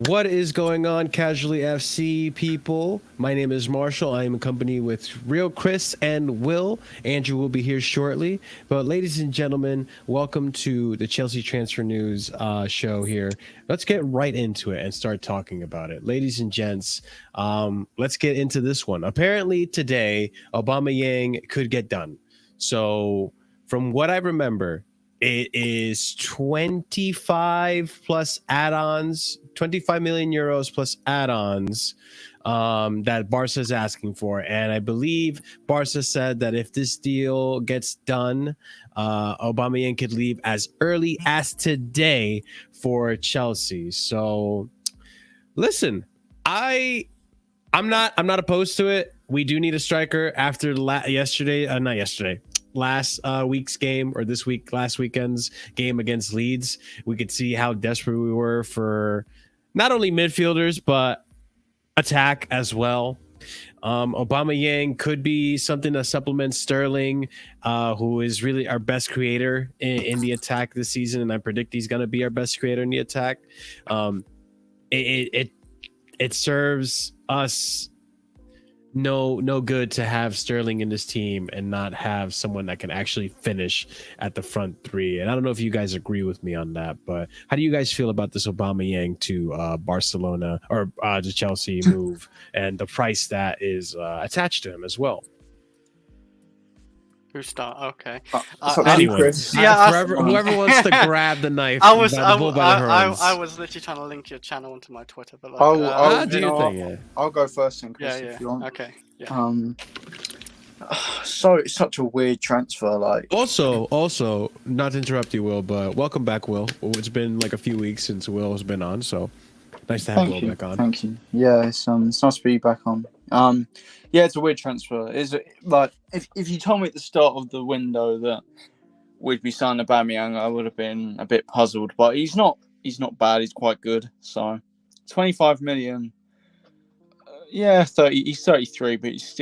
What is going on, Casually FC people? My name is Marshall. I am in company with Real Chris and Will. Andrew will be here shortly. But ladies and gentlemen, welcome to the Chelsea Transfer News show here. Let's get right into it and start talking about it. Ladies and gents, let's get into this one. Apparently today, Aubameyang could get done. So from what I remember, it is 25 plus add-ons, 25 million euros plus add-ons that Barca is asking for. And I believe Barca said that if this deal gets done, Aubameyang could leave as early as today for Chelsea. So listen, I'm not opposed to it. We do need a striker after last week's game, or last weekend's game against Leeds. We could see how desperate we were for not only midfielders but attack as well. Aubameyang could be something to supplement Sterling, who is really our best creator in the attack this season, and I predict he's going to be our best creator in the attack. It serves us no good to have Sterling in this team and not have someone that can actually finish at the front three. And I don't know if you guys agree with me on that, but how do you guys feel about this Aubameyang to Barcelona or to Chelsea move and the price that is attached to him as well? Who start? Okay. Anyone, yeah, whoever wants to grab the knife. I was literally trying to link your channel onto my Twitter, but I'll go first, then, Chris, if you want. Okay. Yeah. So it's such a weird transfer. Like, also, not to interrupt you, Will, but welcome back, Will. It's been like a few weeks since Will has been on, so nice to have Will back on. Thank you. Yeah, it's nice to be back on. Yeah, it's a weird transfer. Is it like if you told me at the start of the window that we'd be signing Aubameyang, I would have been a bit puzzled. But he's not bad. He's quite good. So 25 million. Yeah, 30. He's 33, but he's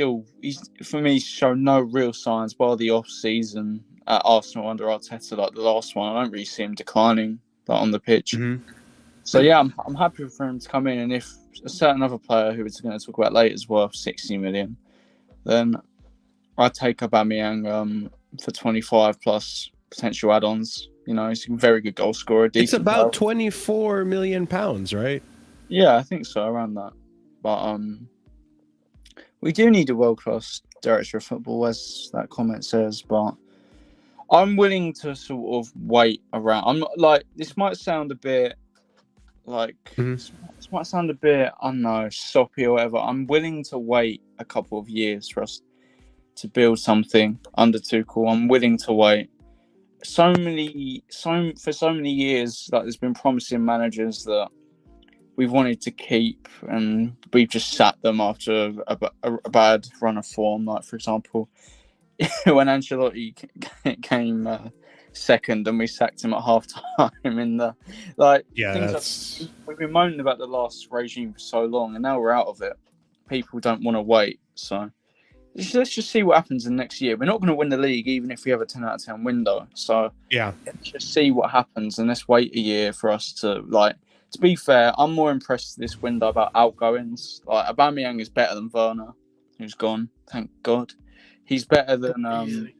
for me shown no real signs by the off season at Arsenal under Arteta, like the last one. I don't really see him declining on the pitch. Mm-hmm. So yeah, I'm happy for him to come in, and if a certain other player who we're going to talk about later is worth 60 million, then I'd take Aubameyang for 25 plus potential add-ons. You know, he's a very good goal scorer. It's about 24 million pounds, right? Yeah, I think so, around that. But we do need a world-class director of football, as that comment says. But I'm willing to sort of wait around. I'm not like, this might sound a bit like this might sound a bit, I don't know, soppy or whatever. I'm willing to wait a couple of years for us to build something under Tuchel. I'm willing to wait. For so many years, like, there's been promising managers that we've wanted to keep, and we've just sat them after a bad run of form. Like, for example, when Ancelotti came second and we sacked him at half time in the we've been moaning about the last regime for so long, and now we're out of it. People don't want to wait, so let's just see what happens in the next year. We're not going to win the league even if we have a 10 out of 10 window, so yeah, let's just see what happens, and let's wait a year for us to like. To be fair, I'm more impressed this window about outgoings. Like, Aubameyang is better than Werner, who's gone, thank God. He's better than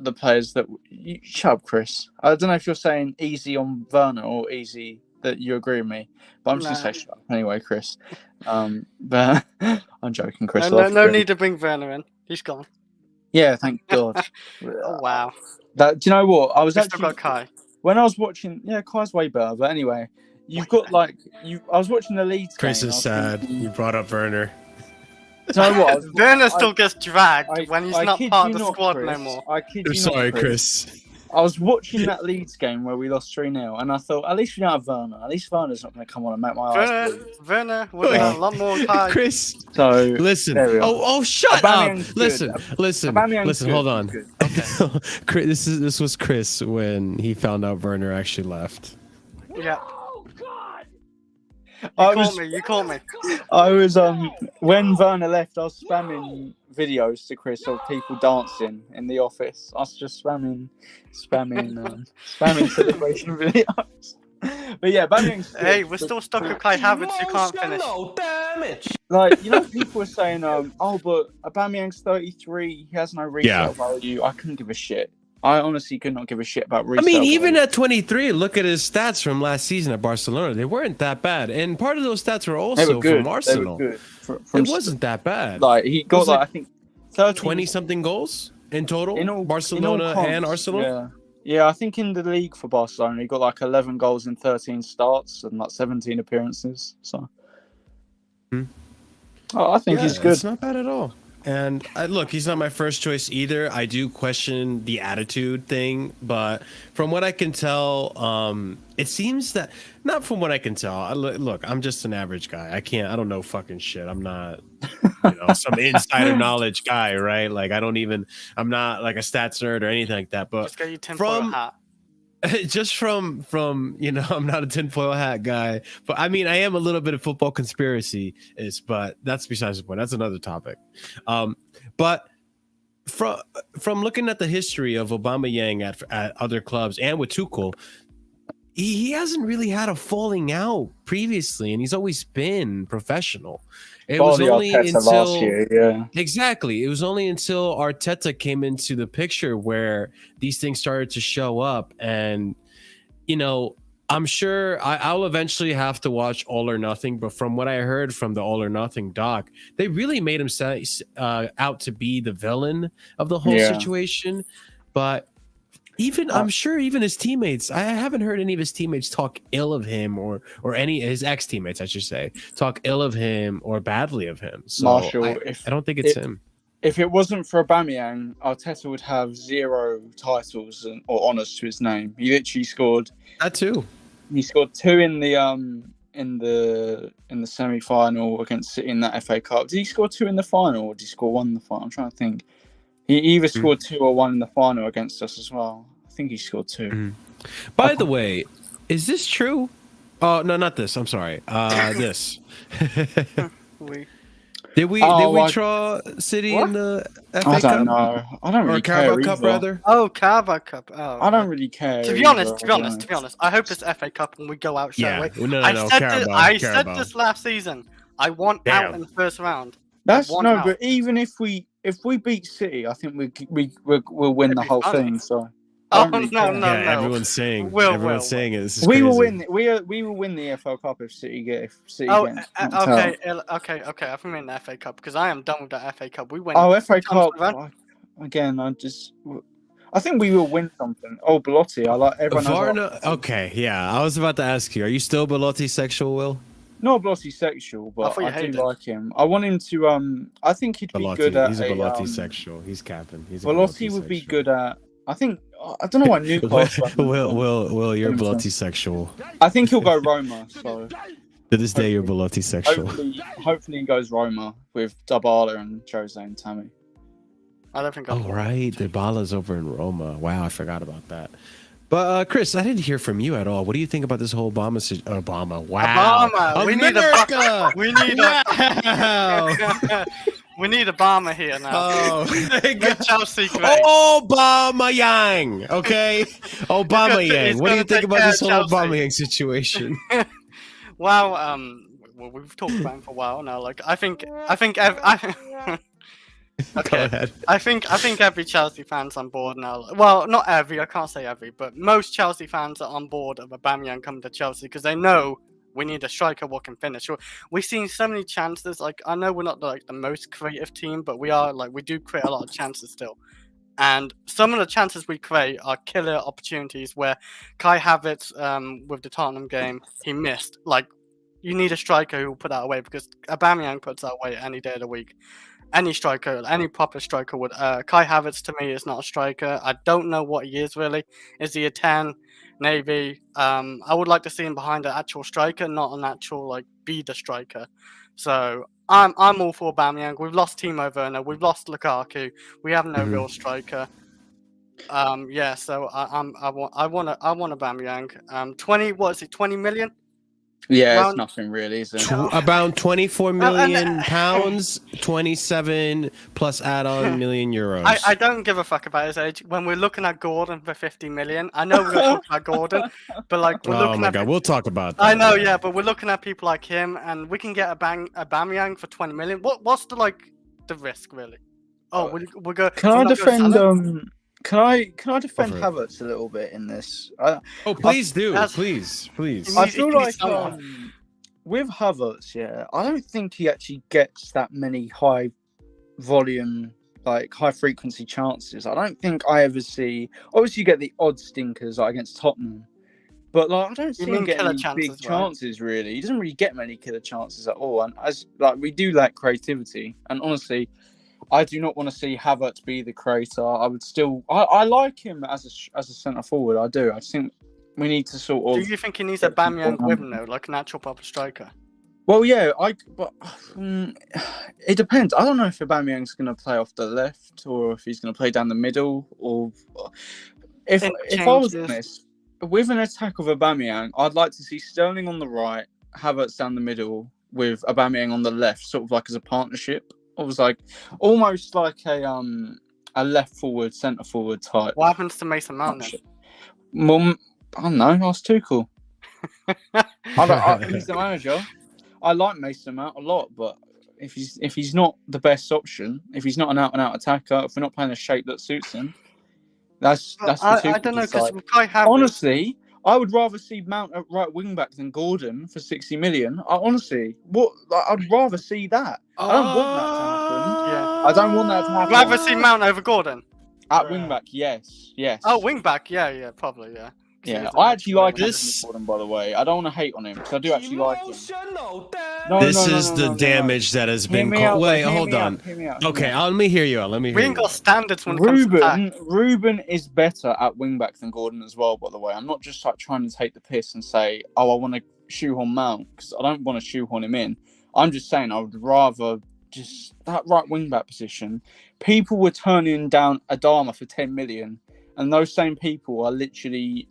the players that... Shut up, Chris. I don't know if you're saying easy on Werner or easy that you agree with me, but I'm just going to say shut up anyway, Chris. But I'm joking, Chris. No need to bring Werner in. He's gone. Yeah, thank God. Oh, wow. Do you know what? I was actually... got Kai. When I was watching... Yeah, Kai's way better, but anyway... You've got I was watching the Leeds game. Chris is sad. You brought up Werner. Do you know what? Werner still gets dragged when he's not part of the squad no more. I'm sorry, Chris. I was watching that Leeds game where we lost 3-0, and I thought, at least we don't have Werner. At least Werner's not going to come on and make my eyes bleed. Werner would have a lot more time. Chris, so listen. Oh, shut up. Listen. Hold on. Okay. This was Chris when he found out Werner actually left. Yeah. You call me. I was when Werner left, I was spamming videos to Chris of people dancing in the office. I was just spamming celebration videos. But yeah, Aubameyang's good. Hey, we're still stuck with Kai Havertz who can't finish. Damage. Like, you know, people were saying, oh, but Aubameyang's 33, he has no resale value. I couldn't give a shit. I honestly could not give a shit about resale value. Even at 23, look at his stats from last season at Barcelona. They weren't that bad. And part of those stats were also from Arsenal. They were good. It wasn't that bad. Like, he got, I think, 20-something goals in total? In Barcelona and Arsenal? Yeah, I think in the league for Barcelona, he got like 11 goals in 13 starts and like 17 appearances. So, I think he's good. It's not bad at all. And look, he's not my first choice either. I do question the attitude thing, but from what I can tell, it seems that not from what I can tell. Look, I'm just an average guy. I don't know fucking shit. I'm not, some insider knowledge guy, right? Like I'm not like a stats nerd or anything like that. But just get you tinfoil hat. Just from I'm not a tinfoil hat guy, but I mean I am a little bit of football conspiracy but that's besides the point. That's another topic. But from looking at the history of Aubameyang at other clubs and with Tuchel, he hasn't really had a falling out previously, and he's always been professional. It was only until last year, exactly. It was only until Arteta came into the picture where these things started to show up, and I'm sure I'll eventually have to watch All or Nothing. But from what I heard from the All or Nothing doc, they really made him out to be the villain of the whole situation. But I'm sure even his teammates, I haven't heard any of his teammates talk ill of him or any his ex-teammates, I should say, talk ill of him or badly of him. So Marshall, I don't think it's him. If it wasn't for Aubameyang, Arteta would have 0 titles or honours to his name. He literally scored that too. He scored 2 in the semi-final against City in that FA Cup. Did he score 2 in the final, or did he score 1 in the final? I'm trying to think. He either scored 2 or 1 in the final against us as well. I think he scored 2. By the way, is this true? Oh no, not this. I'm sorry. This. Did we draw City in the FA Cup? I don't know. I don't really care. Carabao Cup, rather. Oh, Carabao Cup. Oh, I don't really care. To be honest, I hope it's FA Cup and we go out straight away. No, I said this last season. I want out in the first round. But even if we beat City, I think we'll win the whole thing. So. Oh no! Everyone's saying it. We will win. We will win the EFL Cup if City get. Okay. I think we win the FA Cup because I am done with the FA Cup. We win. FA Cup again. I think we will win something. Oh, Belotti. I like everyone. Okay, yeah. I was about to ask you. Are you still Belotti sexual, Will? Not Belotti sexual, but I do like him. I want him to. I think he'd be good at. He's a Belotti sexual. He's capping. Belotti would be good at. I think I don't know why Newcastle. Will, you're Belotti sexual. I think he'll go Roma. So to this day, you're Belotti sexual. Hopefully, he goes Roma with Dybala and Jose and Tammy. I don't think. Right, Dybala's over in Roma. Wow, I forgot about that. But Chris, I didn't hear from you at all. What do you think about this whole Obama? Wow, Obama. We need America. We need. We need Obama here now. Oh, make Chelsea great. Obama-yang, okay? Obama-yang. What do you think about this whole Obama-yang situation? Well, we've talked about him for a while now. Like, I think okay. I think every Chelsea fan's on board now. Well, not every. I can't say every, but most Chelsea fans are on board of Aubameyang coming to Chelsea because they know. We need a striker who can finish. We've seen so many chances. Like, I know we're not like the most creative team, but we do create a lot of chances still. And some of the chances we create are killer opportunities where Kai Havertz, with the Tottenham game, he missed. Like, you need a striker who will put that away because Aubameyang puts that away any day of the week. Any striker, any proper striker would. Kai Havertz to me is not a striker. I don't know what he is really. Is he a 10? Maybe. I would like to see him behind an actual striker, not an actual be the striker. So I'm all for Aubameyang. We've lost Timo Werner. We've lost Lukaku. We have no real striker. So I want Aubameyang. 20 million? Yeah, it's Around- nothing really, is it? About 24 and- million pounds, 27 plus add-on million euros. I don't give a fuck about his age. When we're looking at Gordon for 50 million, I know we're gonna talk about Gordon, but like we're Oh looking my at. god, we'll talk about that. I know, yeah, but we're looking at people like him, and we can get a Bamyang for 20 million. What's the risk really? Oh, we'll go. Can do I we not go defend? Salah? Can I defend for it. Havertz a little bit in this? Oh, please do, that's- please. I He feel needs like someone. with Havertz, yeah, I don't think he actually gets that many high volume, like high frequency chances. I don't think I ever see. Obviously, you get the odd stinkers like against Tottenham, but like I don't see him mean getting killer any big chances, right? chances. Really, he doesn't really get many killer chances at all. And as like we do lack creativity, and honestly, I do not want to see Havertz be the creator. I would still. I like him as a centre forward. I do. I just think we need to sort of. Do you think he needs a Bamyang with him though, like an actual proper striker? Well, yeah, but it depends. I don't know if Aubameyang's going to play off the left or if he's going to play down the middle. Or if I was honest, with an attack of Aubameyang, I'd like to see Sterling on the right, Havertz down the middle, with Aubameyang on the left, sort of like as a partnership. It was like almost like a left forward, centre forward type. What happens to Mason Mount then? Well, I don't know. Ask Tuchel. He's the manager. I like Mason Mount a lot, but if he's not the best option, if he's not an out and out attacker, if we're not playing a shape that suits him, that's for Tuchel I don't know to because decide. Kai Havertz. Honestly, I would rather see Mount at right wing back than Gordon for 60 million. I'd rather see that. I don't want that to happen. Yeah. I don't want that to happen. Rather see Mount over Gordon. At wing back, yes. Oh, wing back, yeah, probably, yeah. Yeah, I actually like Anthony Gordon, by the way. I don't want to hate on him because I do actually like him. This is the damage that has been caused. Wait, hold on. Okay, let me hear you out. Let me hear We you ain't got out. standards when it comes to attack. Ruben is better at wing back than Gordon as well, by the way. I'm not just like trying to take the piss and say, oh, I want to shoehorn Mount because I don't want to shoehorn him in. I'm just saying I would rather just that right wing back position. People were turning down Adama for 10 million, and those same people are literally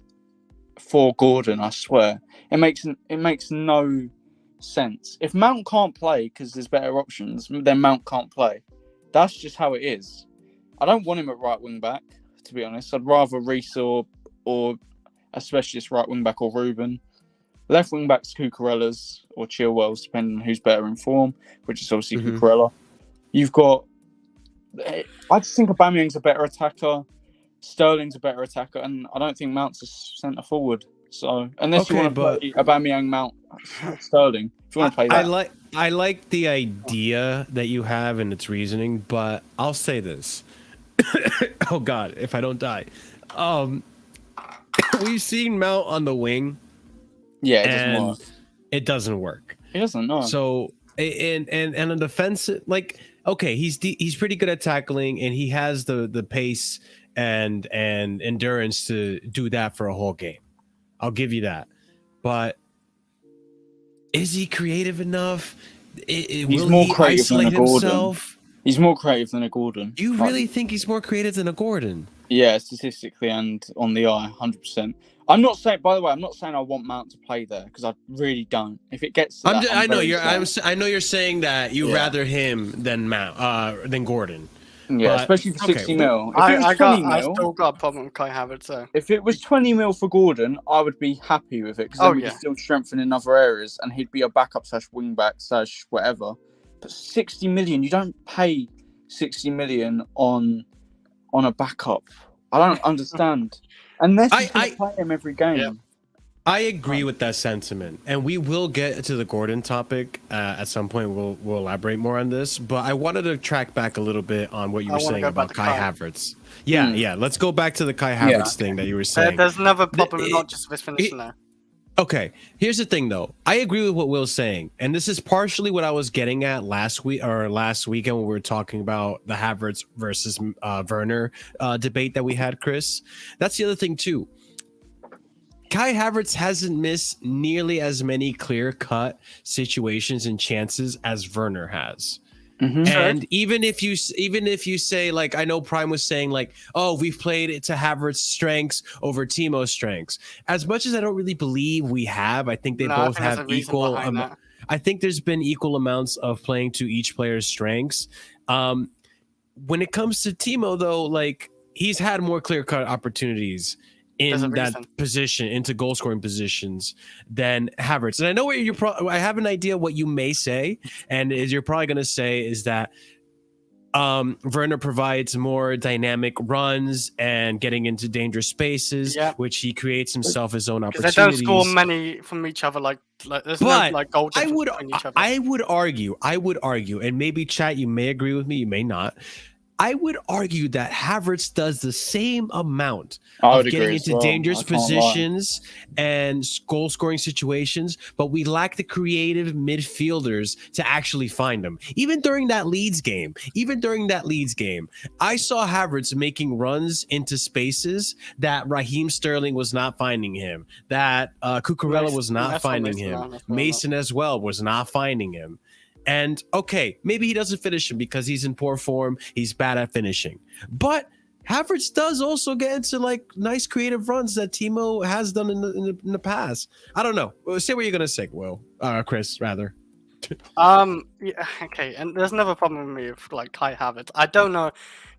for Gordon. I swear, it makes no sense. If Mount can't play because there's better options, then Mount can't play. That's just how it is. I don't want him at right wing back, to be honest. I'd rather Reece or a specialist right wing back or Ruben. Left wing back's Cucurella's or Chilwell's, depending on who's better in form, which is obviously Cucurella. You've got. I just think Aubameyang's a better attacker. Sterling's a better attacker, and I don't think Mount's a centre forward. So unless you want to play Aubameyang, Mount, Sterling, if you want to play that, I like the idea that you have and its reasoning, but I'll say this. Oh God, if I don't die, we've seen Mount on the wing. Yeah, it doesn't work. It doesn't. No. So and a defensive, like, okay, he's pretty good at tackling, and he has the pace and endurance to do that for a whole game. I'll give you that. But is he creative enough? He's more creative than a Gordon. He's more creative than a Gordon. You really think he's more creative than a Gordon? Yeah, statistically and on the eye, 100%. I'm not saying. By the way, I'm not saying I want Mount to play there because I really don't. If it gets, to that, I know you're saying that you rather him than Gordon. Yeah, but, especially for 60 mil. I still got a problem with Kai Havertz. So. If it was 20 mil for Gordon, I would be happy with it because then we could still strengthen in other areas, and he'd be a backup / wing back / whatever. But 60 million, you don't pay 60 million on a backup. I don't understand. Unless you play him every game. Yeah. I agree with that sentiment, and we will get to the Gordon topic at some point. We'll elaborate more on this, but I wanted to track back a little bit on what you were saying about Kai Havertz. Yeah, let's go back to the Kai Havertz thing that you were saying. There's another problem, not just with finishing there. Okay, here's the thing, though. I agree with what Will's saying, and this is partially what I was getting at last weekend when we were talking about the Havertz versus Werner debate that we had, Chris. That's the other thing too. Kai Havertz hasn't missed nearly as many clear-cut situations and chances as Werner has. And even if you say, like, I know Prime was saying, like, oh, we've played it to Havertz's strengths over Timo's strengths. As much as I don't really believe we have, I think they both have equal. I think there's been equal amounts of playing to each player's strengths. When it comes to Timo, though, like, he's had more clear-cut opportunities in that position, into goal-scoring positions, than Havertz. And I know what I have an idea what you may say, and you're probably going to say is that Werner provides more dynamic runs and getting into dangerous spaces, which he creates himself his own opportunities. They don't score many from each other. Like there's no like goal difference between each other. I would argue, and maybe chat, you may agree with me, you may not. I would argue that Havertz does the same amount of getting into dangerous positions and goal-scoring situations, but we lack the creative midfielders to actually find them. Even during that Leeds game, I saw Havertz making runs into spaces that Raheem Sterling was not finding him, that Cucurella was not finding him, Mason as well was not finding him. And okay, maybe he doesn't finish him because he's in poor form. He's bad at finishing. But Havertz does also get into like nice creative runs that Timo has done in the past. I don't know. Say what you're gonna say, Will. Chris, rather. Yeah, okay. And there's another problem with me with like Kai Havertz. I don't know.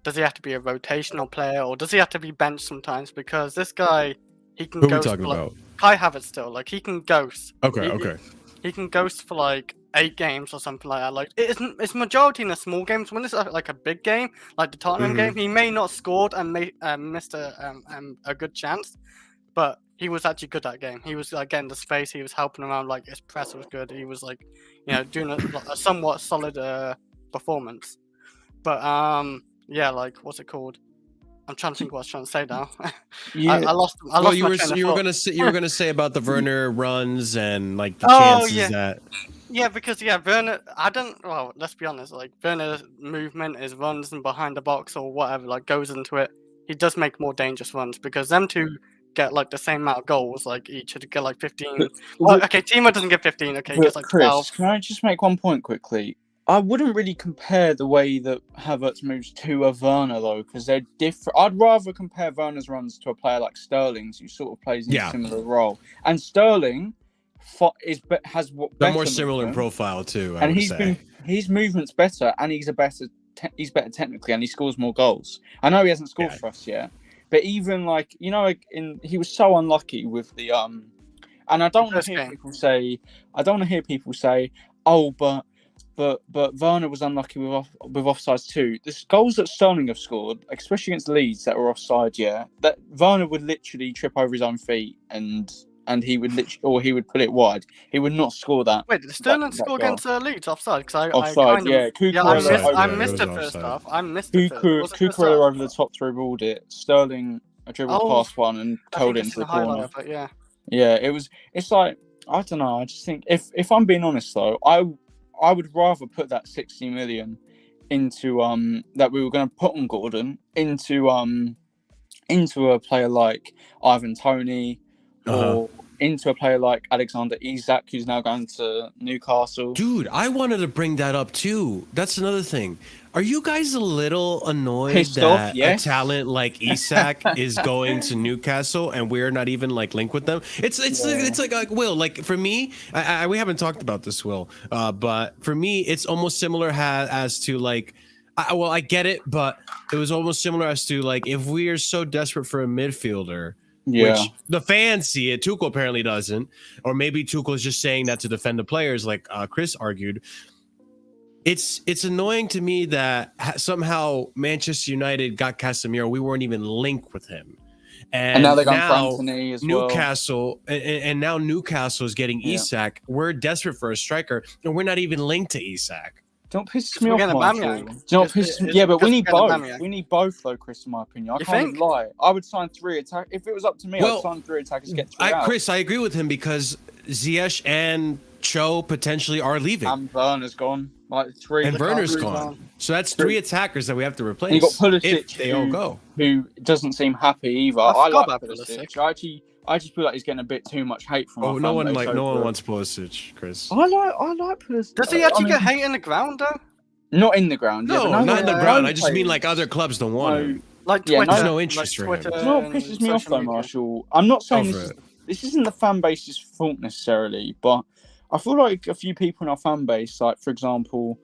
Does he have to be a rotational player, or does he have to be benched sometimes? Because this guy, he can. Who are we talking about? Kai Havertz still. Like he can ghost. Okay. He can ghost for like 8 games or something like that. Like it's majority in the small games. When it's like a big game, like the Tottenham game, he may not scored and missed a good chance, but he was actually good that game. He was like getting the space. He was helping around. Like his press was good. He was like, doing a somewhat solid performance. But yeah, like what's it called? I'm trying to think what I was trying to say now. I lost. You were gonna say about the Werner runs and like the chances that. Yeah, because Werner. Well, let's be honest. Like Werner's movement, his runs and behind the box or whatever, like goes into it. He does make more dangerous runs because them two get like the same amount of goals, like each to get like 15. Okay, Timo doesn't get 15. Okay, he gets like 12. Chris, can I just make one point quickly? I wouldn't really compare the way that Havertz moves to a Werner, though, because they're different. I'd rather compare Werner's runs to a player like Sterling's, who sort of plays in a similar role. And Sterling has what they're more similar in profile too. And his movement's better, and he's better technically, and he scores more goals. I know he hasn't scored for us yet, but even like he was so unlucky with the and I don't want to hear people say, oh, but Werner was unlucky with offsides too. The goals that Sterling have scored, especially against Leeds that were offside, that Werner would literally trip over his own feet and he would he would put it wide. He would not score that. Wait, did Sterling score against Leeds offside? Offside, I missed the first half. Cucurella over the top through ruled it. Sterling dribbled past one and curled it into the corner. It's like, I don't know. I just think if I'm being honest though, I would rather put that 60 million into that we were going to put on Gordon into a player like Ivan Toney or into a player like Alexander Isak, who's now going to Newcastle. Dude, I wanted to bring that up too. That's another thing. Are you guys a little annoyed that a talent like Isak is going to Newcastle and we're not even like linked with them? It's like Will, like for me, we haven't talked about this, Will, but for me, it's almost similar as to like, I get it, but it was almost similar as to like if we are so desperate for a midfielder. Which the fans see it. Tuchel apparently doesn't. Or maybe Tuchel is just saying that to defend the players, like Chris argued. It's annoying to me that somehow Manchester United got Casemiro. We weren't even linked with him. And now they got Anthony as Newcastle, and now Newcastle is getting Isak. We're desperate for a striker, and we're not even linked to Isak. Don't piss me off, but we need both. We need both, though, Chris, in my opinion. I can't lie. I would sign 3 attackers. If it was up to me, I'd sign 3 attackers to get 3 out. Chris, I agree with him because Ziyech and Cho potentially are leaving. And Werner's gone. Like 3. And Werner's gone. So that's 3 attackers that we have to replace. And you got Pulisic, if they all go. Who doesn't seem happy either. I like Pulisic. I just feel like he's getting a bit too much hate from. No one wants Pulisic, Chris. I like Pulisic. Does he actually get hate in the ground though? Not in the ground. No, yeah, but not in the yeah. ground. no I just mean players- like other clubs don't want no, him. Like Yeah, Twitter, no- There's no like interest for him. Twitter Do you know what and pisses me off social though, media. Marshall? I'm not saying Go this for this isn't the fan base's fault necessarily, but I feel like a few people in our fan base, like for example,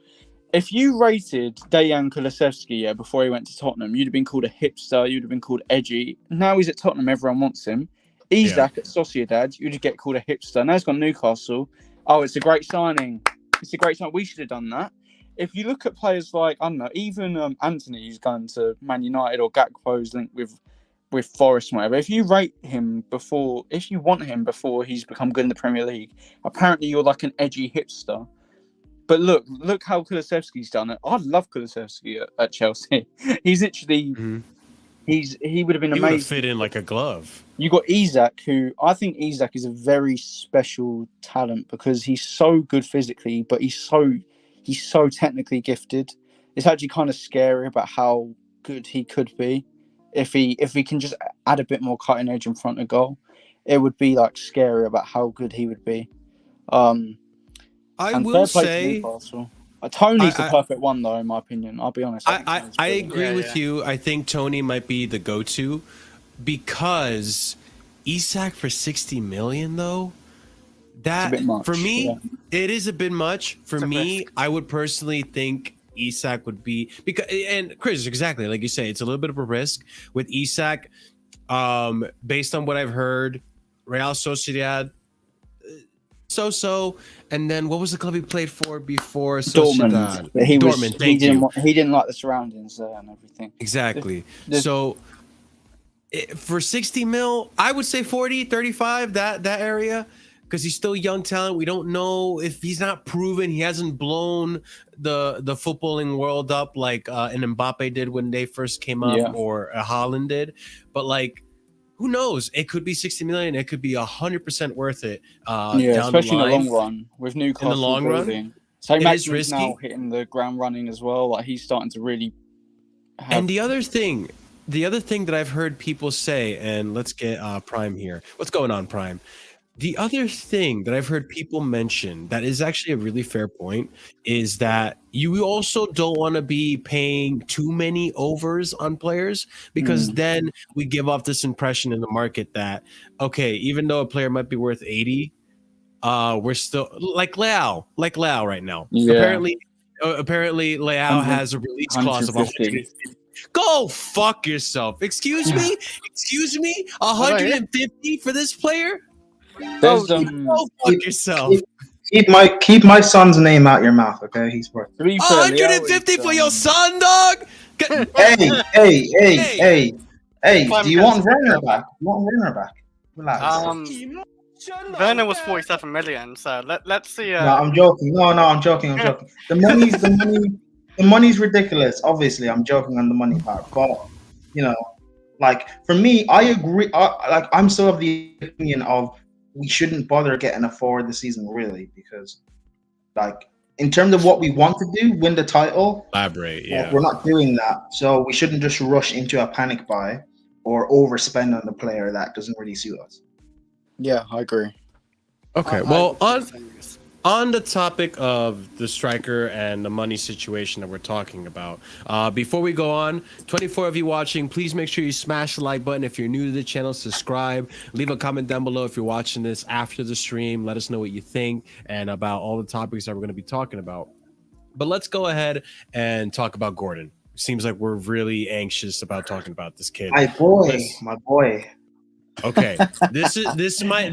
if you rated Dejan Kulusevski before he went to Tottenham, you'd have been called a hipster, you'd have been called edgy. Now he's at Tottenham, everyone wants him. Isak at Sociedad, you'd get called a hipster. Now he's gone Newcastle. Oh, it's a great signing. It's a great signing. We should have done that. If you look at players like, I don't know, even Anthony, who's going to Man United, or Gakpo's linked with Forest and whatever, if you rate him before, if you want him before he's become good in the Premier League, apparently you're like an edgy hipster. But look how Kulusevski's done it. I love Kulusevski at Chelsea. He's literally, Mhm. he would have been He would have amazing. fit in like a glove. You got Isak, who I think Isak is a very special talent because he's so good physically, but he's so technically gifted. It's actually kind of scary about how good he could be if he can just add a bit more cutting edge in front of goal. It would be like scary about how good he would be. I And will fair play to say, Newcastle. Tony's the I- perfect one, though, in my opinion. I'll be honest. I agree Yeah, with yeah. you. I think Tony might be the go-to because Isak for 60 million though. That bit much, for me, yeah. it is a bit much. For It's a me, risk. I would personally think Isak would be because and Chris, exactly like you say, it's a little bit of a risk with Isak. Based on what I've heard, Real Sociedad, so, and then what was the club he played for before Sociedad? Dortmund. But he Dortmund. Thank you. He didn't like the surroundings there and everything. Exactly. The- So for 60 mil, I would say 40, 35, that area, because he's still young talent. We don't know if he's not proven. He hasn't blown the footballing world up like an Mbappe did when they first came up, Yeah. or a Haaland did. But like, who knows? It could be 60 million. It could be 100% worth it. Down especially the in line. the long run with Newcastle long run, building. So it is Maximin's risky. now hitting the ground running as well. Like he's starting to really have. And the other thing that I've heard people say, and let's get Prime here. What's going on, Prime? The other thing that I've heard people mention that is actually a really fair point is that you also don't want to be paying too many overs on players, because then we give off this impression in the market that, okay, even though a player might be worth 80, we're still like Leao right now. Yeah. Apparently Leao has a release clause of 150. Go fuck yourself. Excuse me? 150 for this player? There's Go fuck yourself. Keep my son's name out your mouth, okay? He's worth. to be fair, Leao 150 is, for your son, dog? Hey! Prime Do you want Minister. Werner back? You want Werner back? Relax. Werner was 47 million, so let's see. No, I'm joking. No, I'm joking. The money's ridiculous. Obviously, I'm joking on the money part, but like for me, I agree. I'm still of the opinion of we shouldn't bother getting a forward this season, really, because like in terms of what we want to do, win the title, Elaborate, we're not doing that. So we shouldn't just rush into a panic buy or overspend on the player that doesn't really suit us. Yeah, I agree. Okay, well, on the topic of the striker and the money situation that we're talking about, before we go on, 24 of you watching, please make sure you smash the like button. If you're new to the channel, subscribe. Leave a comment down below if you're watching this after the stream. Let us know what you think and about all the topics that we're going to be talking about. But let's go ahead and talk about Gordon. Seems like we're really anxious about talking about this kid. My boy. Okay, this might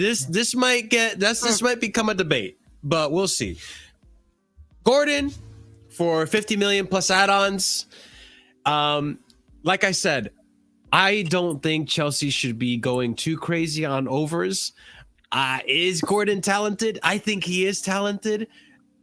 become a debate, but we'll see. Gordon for 50 million plus add-ons. Like I said, I don't think Chelsea should be going too crazy on overs. Is Gordon talented? I think he is talented.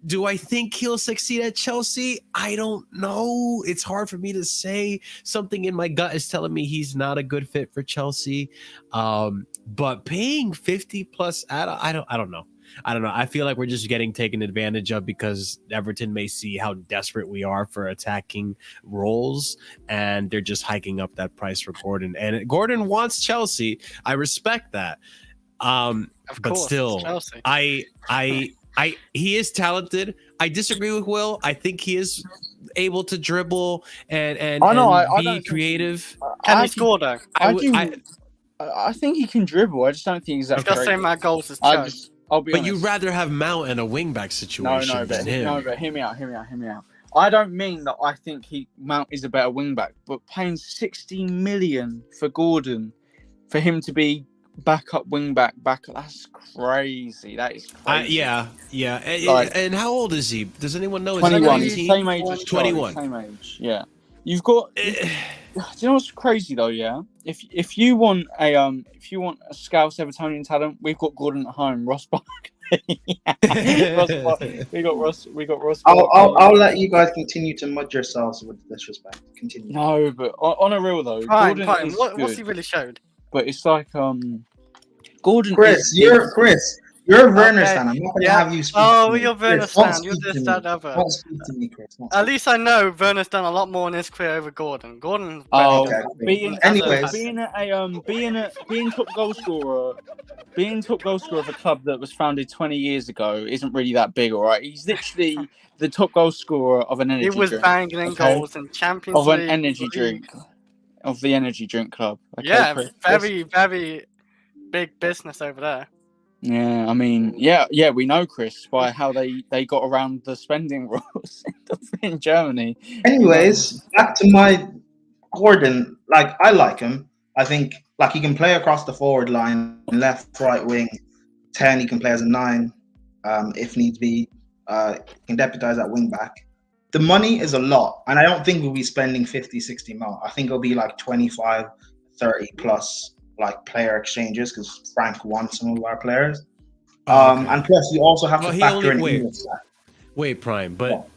Do I think he'll succeed at Chelsea? I don't know. It's hard for me to say. Something in my gut is telling me he's not a good fit for Chelsea. But paying 50 plus I don't know. I feel like we're just getting taken advantage of because Everton may see how desperate we are for attacking roles, and they're just hiking up that price for Gordon. And Gordon wants Chelsea. I respect that. Of But course, still, Chelsea. I He is talented. I disagree with Will. I think he is able to dribble and I know. and I be don't think creative. Can I he score though? I think he can dribble. I just don't think he's that He's got the great. same amount of goals as Cho. I'll be But honest. you'd rather have Mount in a wingback situation than him. But hear me out. I don't mean that I think Mount is a better wingback, but paying 60 million for Gordon, for him to be backup wingback, that's crazy. That is crazy. Yeah. Like- And how old is he? Does anyone know? Is he 21, 19? same age as Charlie, 21. same age. Yeah, you've got. Do you know what's crazy though? Yeah, if you want a Scouse Evertonian talent, we've got Gordon at home. Ross Barkley. We got Ross. I'll let you guys continue to mud yourselves with disrespect. Continue. No, but on a real though, Fine. Gordon is What's good. he really showed? But it's like Gordon. Chris, you're a Werner stan. I'm not going to have you speak. Oh, to me. you're Werner Chris, don't stan. You're speak the to me. stan ever. Don't speak to me, Chris. Don't At speak least I know Werner's done a lot more in his career over Gordon. Gordon's Oh, better. okay. being top goal scorer of a club that was founded 20 years ago isn't really that big, all right? He's literally the top goal scorer of an energy He was drink. banging in goals in Champions Of League. an energy drink. Of the energy drink club. Okay, Yeah, Chris? very, very big business over there. Yeah, I mean, we know, Chris, by how they got around the spending rules in Germany. Anyways, back to my Gordon. Like, I like him. I think like he can play across the forward line, left, right wing, 10. He can play as a 9, if needs be. Can deputize at wing back. The money is a lot, and I don't think we'll be spending 50, 60 mil. I think it'll be like 25, 30 plus like player exchanges because Frank wants some of our players. Okay. And plus, you also have to Well, he factor only- in wait. English stat. Wait, Prime, but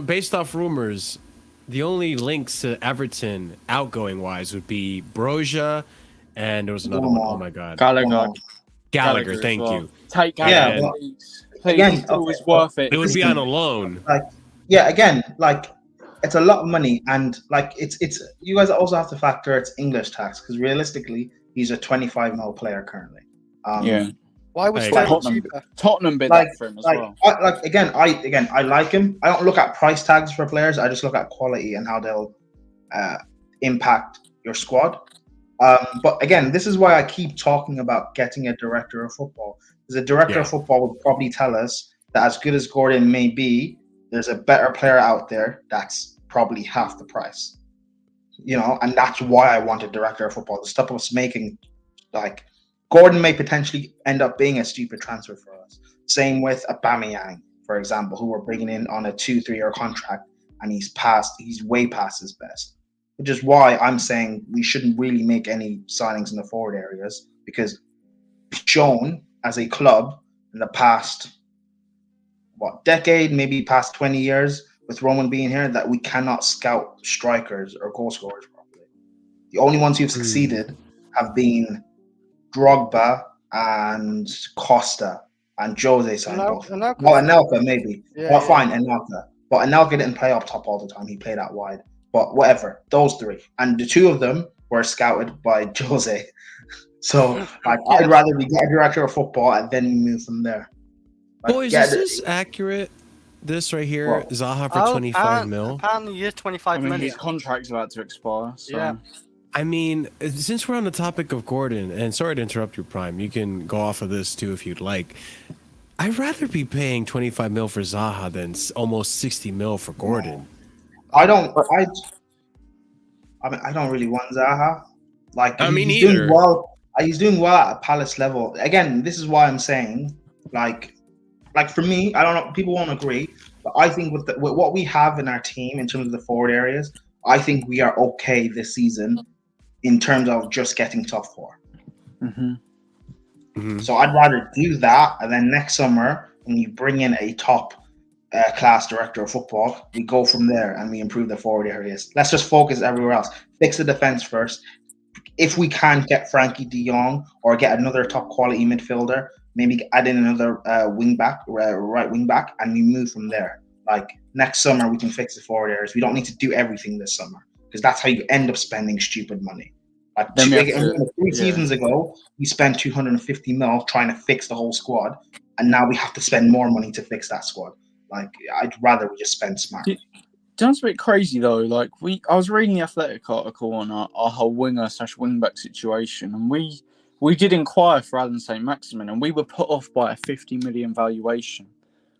based off rumors, the only links to Everton outgoing wise would be Broja, and there was another one. Oh my God, Gallagher. as Thank well. you. Take Yeah, Gallagher, but- please. Again, He's always worth it. It would be on a loan. Yeah, again, like it's a lot of money, and like it's you guys also have to factor it's English tax because realistically, he's a 25 mil player currently. Yeah. Why was Hey, Sterling Tottenham, cheaper? Tottenham bid Like- that for him as Like, well. I like him. I don't look at price tags for players. I just look at quality and how they'll impact your squad. But again, this is why I keep talking about getting a director of football. Because a director of football would probably tell us that as good as Gordon may be, there's a better player out there that's probably half the price. You know, and that's why I want a director of football. To stop us making like Gordon may potentially end up being a stupid transfer for us. Same with Aubameyang, for example, who we're bringing in on a 2-3 year contract, and he's way past his best. Which is why I'm saying we shouldn't really make any signings in the forward areas because we've shown as a club in the past decade, maybe past 20 years, with Roman being here, that we cannot scout strikers or goal scorers properly. The only ones who've succeeded have been Drogba and Costa and Jose signed both. Well, Anelka maybe. Fine, Anelka. But Anelka didn't play up top all the time. He played out wide. But whatever, those three. And the two of them were scouted by Jose. So I'd rather we get a director of football and then we move from there. Boys, is this accurate? This right here, Zaha for 25 mil. Apparently, he is 25 million. His contract's about to expire. So. Yeah. I mean, since we're on the topic of Gordon, and sorry to interrupt you, Prime, you can go off of this too if you'd like. I'd rather be paying 25 mil for Zaha than almost 60 mil for Gordon. I don't really want Zaha. Like, he's doing well. He's doing well at a Palace level. Again, this is why I'm saying, like for me, I don't know. People won't agree, but I think with what we have in our team in terms of the forward areas, I think we are okay this season in terms of just getting top 4. So I'd rather do that, and then next summer when you bring in a top class director of football, we go from there and we improve the forward areas. Let's just focus everywhere else. Fix the defense first. If we can get Frankie de Jong or get another top quality midfielder, maybe add in another right wing back, and we move from there. Like next summer, we can fix the forward areas. We don't need to do everything this summer because that's how you end up spending stupid money. Like 3 seasons ago, we spent 250 mil trying to fix the whole squad. and now we have to spend more money to fix that squad. Like, I'd rather we just spend smart. Sounds a bit crazy though. Like I was reading the Athletic article on our whole winger/wingback situation, and we did inquire for Alan St. Maximin, and we were put off by a 50 million valuation.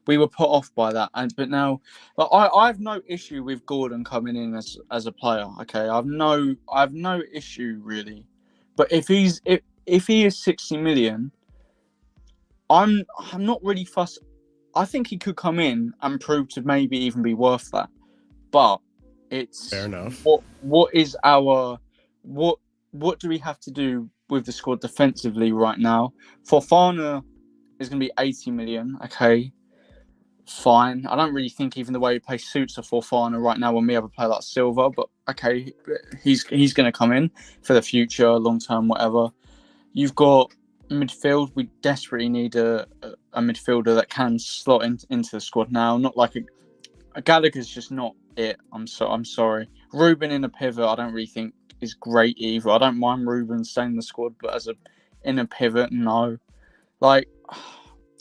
We were put off by that, but now, like, I have no issue with Gordon coming in as a player. Okay, I have no issue really, but if he is 60 million, I'm not really fussed. I think he could come in and prove to maybe even be worth that. But it's fair enough. What is our what do we have to do with the squad defensively right now? Fofana is going to be 80 million. Okay, fine. I don't really think even the way he plays suits a Fofana right now when we have a player like Silva. But okay, he's going to come in for the future, long term, whatever. You've got midfield. We desperately need a midfielder that can slot into the squad now. Not like a Gallagher's just not it. I'm sorry. Ruben in a pivot, I don't really think is great either. I don't mind Ruben staying in the squad, but in a pivot, no. Like,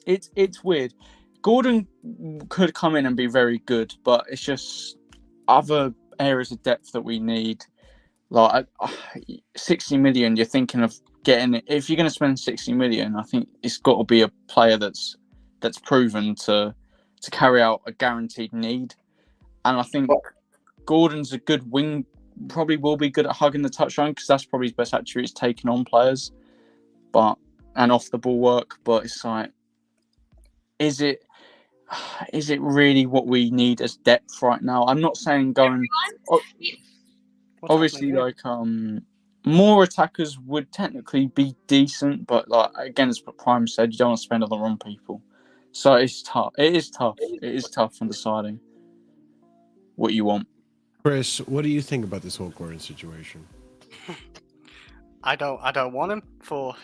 it's weird. Gordon could come in and be very good, but it's just other areas of depth that we need. Like 60 million, you're thinking of getting it. If you're going to spend 60 million, I think it's got to be a player that's proven to carry out a guaranteed need. And I think Gordon's a good wing, probably will be good at hugging the touchline because that's probably his best attribute, is taking on players, and off the ball work. But it's like, is it really what we need as depth right now? I'm not saying going. Obviously, like more attackers would technically be decent, but like again, as Prime said, you don't want to spend on the wrong people. So it's tough. It is tough. It is tough on deciding what you want. Chris, what do you think about this whole Gordon situation? I don't want him for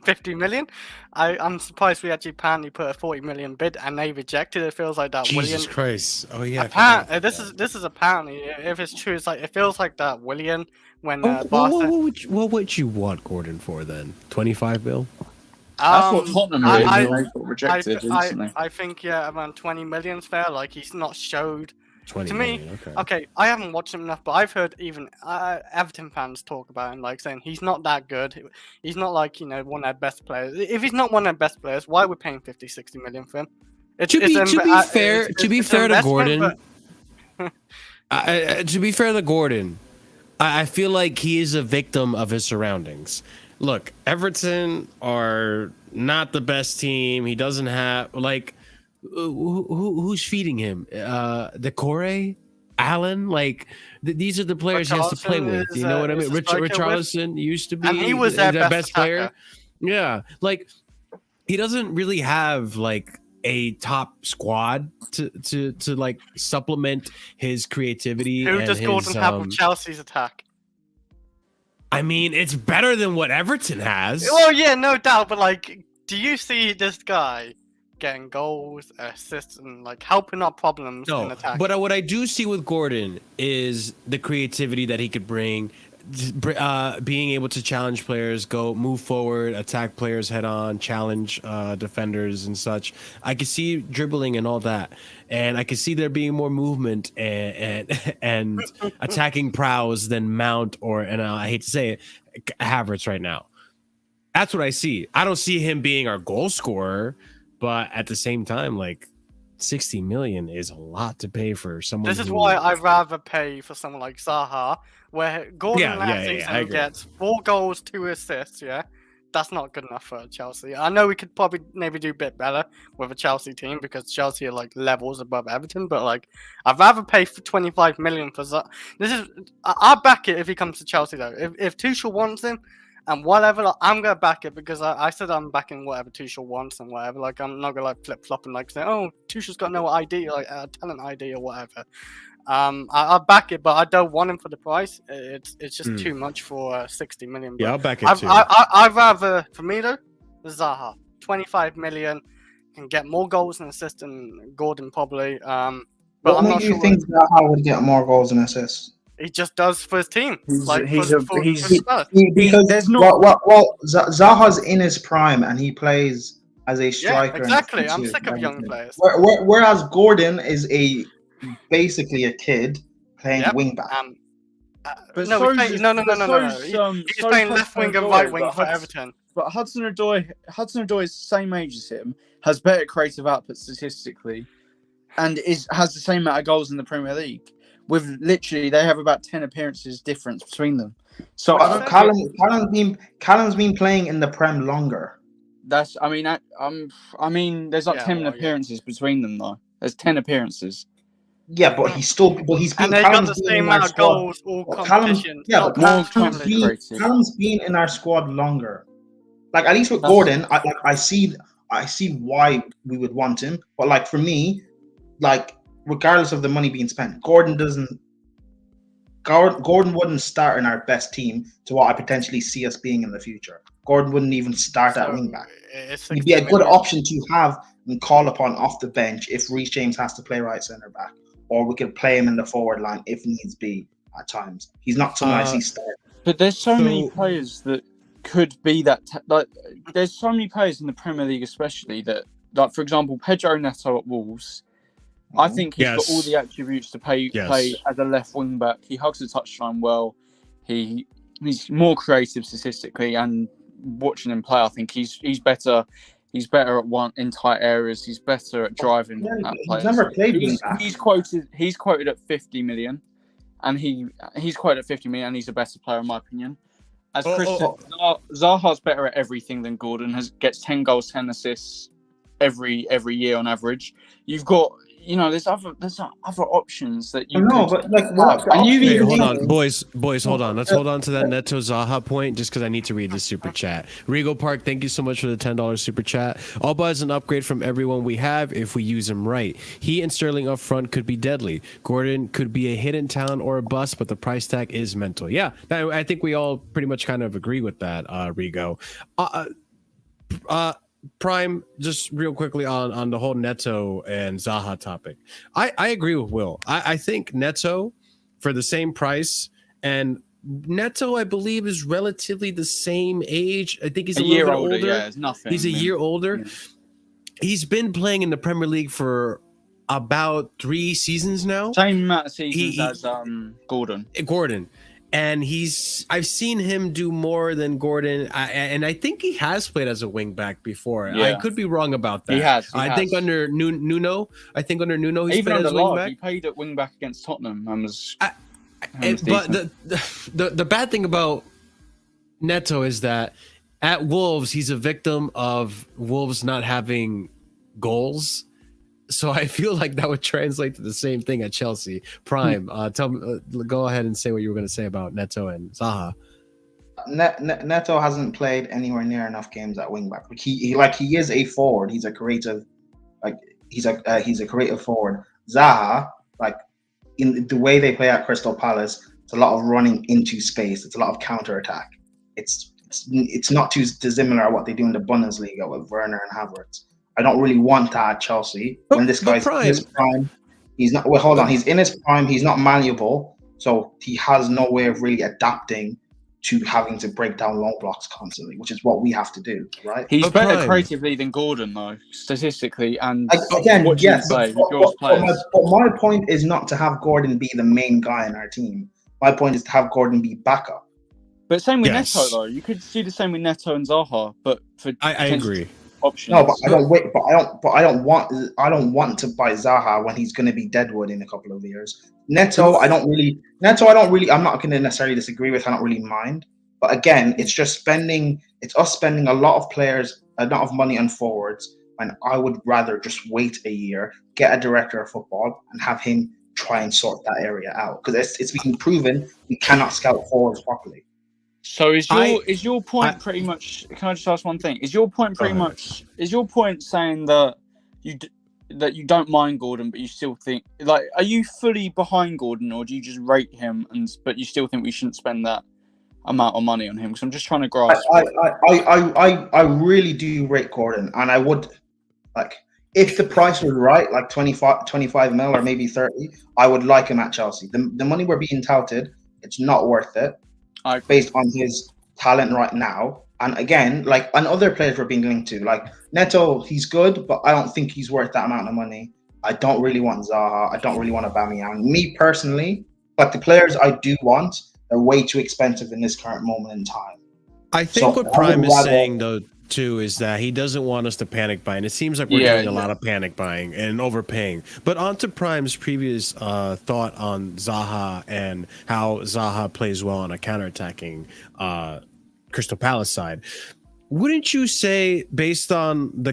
50 million. I'm surprised we actually apparently put a 40 million bid and they rejected it. It feels like that. Jesus Christ! Oh yeah. This is apparently, if it's true, it's like it feels like that Willian when what would you want Gordon for then? 25 mil? That's what Tottenham got rejected recently. I think around 20 million's fair. Like he's not showed. 20 to million, me, okay. I haven't watched him enough, but I've heard even Everton fans talk about him, like saying he's not that good. He's not like, one of their best players. If he's not one of their best players, wwhy are we paying 50, 60 million for him? To be fair to Gordon, I feel like he is a victim of his surroundings. Look, Everton are not the best team. He doesn't have who's feeding him? Decore, Allen, these are the players he has to play with. You know what I mean? Richarlison used to be, and he was their best player. Yeah, he doesn't really have a top squad to supplement his creativity. Who does Gordon have with Chelsea's attack? I mean, it's better than what Everton has. Well, yeah, no doubt. But do you see this guy getting goals, assists, and helping out problems in attack? But what I do see with Gordon is the creativity that he could bring, being able to challenge players, move forward, attack players head on, challenge defenders and such. I can see dribbling and all that, and I can see there being more movement and attacking prowess than Mount and I hate to say it, Havertz right now. That's what I see. I don't see him being our goal scorer. But at the same time, 60 million is a lot to pay for someone. This is why I'd rather pay for someone like Zaha, where Gordon gets 4 goals, 2 assists. Yeah, that's not good enough for Chelsea. I know we could probably maybe do a bit better with a Chelsea team because Chelsea are levels above Everton. But I'd rather pay for 25 million for Zaha. I'll back it if he comes to Chelsea though. If Tuchel wants him. And whatever, I'm gonna back it because I said I'm backing whatever Tuchel wants and whatever. I'm not gonna flip flop and say, oh, Tuchel's got no ID, talent ID or whatever. I'll back it, but I don't want him for the price. It's just too much for 60 million. Yeah, I'll back it too. I'd rather, for me though, Zaha, 25 million, can get more goals and assists than Gordon probably. But what makes you think Zaha would get more goals and assists? He just does for his team. Because there's not. Zaha's in his prime and he plays as a Yeah, striker. exactly. I'm sick of young players. Whereas Gordon is basically a kid playing Yep. wing back. But No, so he's playing, no. He's so playing left wing and right wing for Everton. But Hudson-Odoi is the same age as him, has better creative output statistically, and has the same amount of goals in the Premier League. With literally, they have about 10 appearances difference between them. So Callum's been playing in the Prem longer. there's like 10 appearances between them though. There's 10 appearances. Yeah, but he's been. And they got the same amount of squad. goals all competition. Callum's been in our squad longer. Like at least with Gordon, I see why we would want him. But like for me, like regardless of the money being spent, Gordon wouldn't start in our best team to what I potentially see us being in the future. Gordon wouldn't even start at wing back. He'd be a good option to have and call upon off the bench if Reece James has to play right centre back, or we could play him in the forward line if needs be at times. He's not someone I see start. But there's so many players that could be that. There's so many players in the Premier League, especially that, like for example, Pedro Neto at Wolves. I think he's got all the attributes to play as a left wing back. He hugs the touchline well. He's more creative statistically, and watching him play, I think he's better. He's better in tight areas. He's better at driving. He's never played wing back. He's quoted at 50 million, and he's quoted at 50 million, and he's a better player in my opinion. As Chris said, Zaha's better at everything than Gordon. Gets 10 goals, 10 assists every year on average. You've got, there's other options that you know, could but like what? have. And hold on, boys, hold on. Let's hold on to that Neto Zaha point just because I need to read the super chat. Regal Park, thank you so much for the $10 super chat. Auba is an upgrade from everyone we have if we use him right. He and Sterling up front could be deadly. Gordon could be a hidden talent or a bust, but the price tag is mental. Yeah, I think we all pretty much kind of agree with that, Rigo. Prime, just real quickly on the whole Neto and Zaha topic. I agree with Will. I think Neto for the same price, and Neto I believe is relatively the same age. I think he's a year older. Yeah, it's nothing. He's a year older. Yeah. He's been playing in the Premier League for about 3 seasons now. Same amount of seasons as Gordon. And I've seen him do more than Gordon, and I think he has played as a wing back before. Yeah. I could be wrong about that. He has. Think under Nuno. He's even played under as a wing back. He played at wing back against Tottenham and was. But the bad thing about Neto is that at Wolves he's a victim of Wolves not having goals. So I feel like that would translate to the same thing at Chelsea. Prime, tell me, go ahead and say what you were going to say about Neto and Zaha. Neto hasn't played anywhere near enough games at wing back. He is a forward. He's a creative, he's a creative forward. Zaha, in the way they play at Crystal Palace, it's a lot of running into space. It's a lot of counter attack. It's not too dissimilar to what they do in the Bundesliga with Werner and Havertz. I don't really want that at Chelsea. When this guy's in his prime, he's not. Well, hold on. He's in his prime. He's not malleable, so he has no way of really adapting to having to break down long blocks constantly, which is what we have to do, right? He's better creatively than Gordon, though, statistically. And again, yes. But my point is not to have Gordon be the main guy in our team. My point is to have Gordon be backup. But same with Neto, though. You could see the same with Neto and Zaha, but for I agree. Options. No, but I don't want to buy Zaha when he's going to be deadwood in a couple of years. Neto, I'm not going to necessarily disagree with. I don't really mind, but again, it's us spending a lot of money on forwards, and I would rather just wait a year, get a director of football, and have him try and sort that area out, because it's been proven we cannot scout forwards properly. So is your point pretty much? Can I just ask one thing? Is your point saying that you don't mind Gordon, but you still think are you fully behind Gordon, or do you just rate him but you still think we shouldn't spend that amount of money on him? Because I'm just trying to grasp. I really do rate Gordon, and I would if the price was right, 25 mil or maybe 30, I would like him at Chelsea. The money we're being touted, it's not worth it. Based on his talent right now, And again, like, and other players we're being linked to, like Neto, he's good, but I don't think he's worth that amount of money. I don't really want Zaha. I don't really want Aubameyang. Me personally, but the players I do want are way too expensive in this current moment in time. I think So what I would Prime is rather- saying though too is that he doesn't want us to panic buy, and it seems like we're Yeah, doing a lot of panic buying and overpaying. But on to Prime's previous thought on Zaha and how Zaha plays well on a counterattacking Crystal Palace side. Wouldn't you say, based on the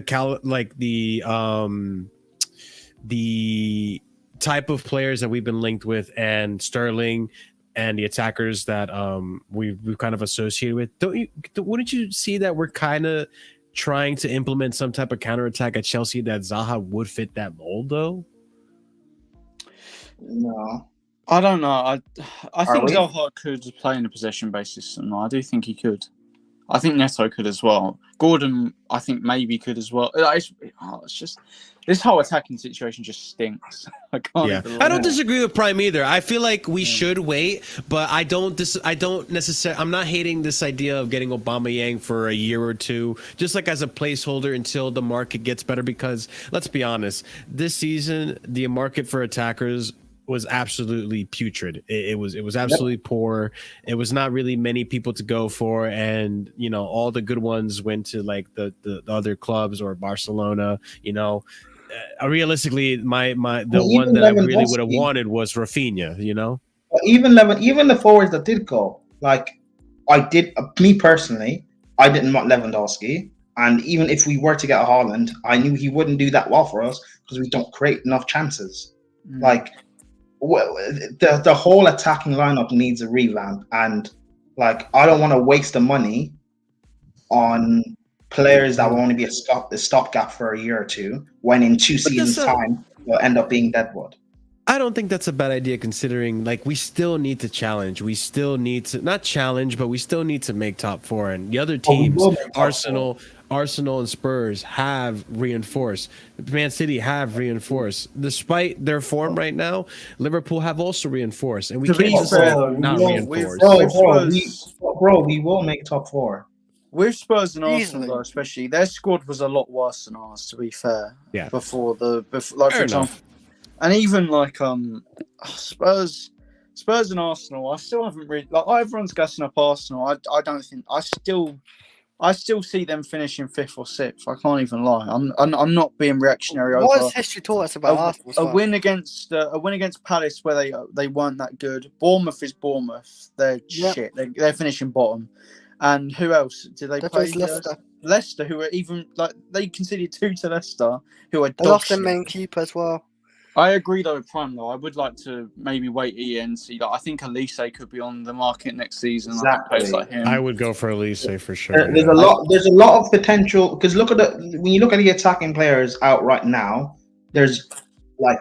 type of players that we've been linked with, and Sterling and the attackers that we've kind of associated with, wouldn't you see that we're kind of trying to implement some type of counterattack at Chelsea that Zaha would fit that mold though? No. I don't know. I think we? Zaha could play in a possession-based system. I do think he could. I think Neto could as well. Gordon, I think maybe could as well. It's just this whole attacking situation just stinks. I can't. Yeah, even I don't lie. disagree with Prime either. I feel like we should wait, but I don't necessarily. I'm not hating this idea of getting Aubameyang for a year or two, just like as a placeholder until the market gets better. Because let's be honest, this season the market for attackers was absolutely putrid. It was absolutely poor. It was not really many people to go for, and you know, all the good ones went to like the other clubs or Barcelona. You know, realistically, the one that I really would have wanted was Rafinha. You know, But even the forwards that did go, like me personally, I didn't want Lewandowski. And even if we were to get a Haaland, I knew he wouldn't do that well for us because we don't create enough chances. Like, well, the whole attacking lineup needs a revamp, and like, I don't want to waste the money on players that will only be a stopgap for a year or two, when in 2 seasons' time they'll end up being deadwood. I don't think that's a bad idea, considering like we still need to challenge. We still need to not challenge, but we still need to make top four. And the other teams, Arsenal and Spurs have reinforced. Man City have reinforced. Despite their form right now, Liverpool have also reinforced, and we can't just not reinforce. We will make top four. With Spurs and Easily. Arsenal, though, especially, their squad was a lot worse than ours. To be fair, Yeah. Before like Fair for example, enough. and even like Spurs and Arsenal, I still haven't really like everyone's gassing up Arsenal. I don't think I still see them finishing 5th or 6th. I can't even lie. I'm not being reactionary. What over has history taught us about Arsenal? a win against Palace where they weren't that good. Bournemouth is Bournemouth. They're shit. They're finishing bottom. And who else did they play? Leicester. Leicester, who are even like they conceded 2 to Leicester, who are They lost their main keeper as well. I agree though with Prime though. I would like to maybe wait a year and see. Like, I think Elise could be on the market next season. Exactly. Like, like him. I would go for Elise for sure. There's a lot of potential, because when you look at the attacking players out right now, there's like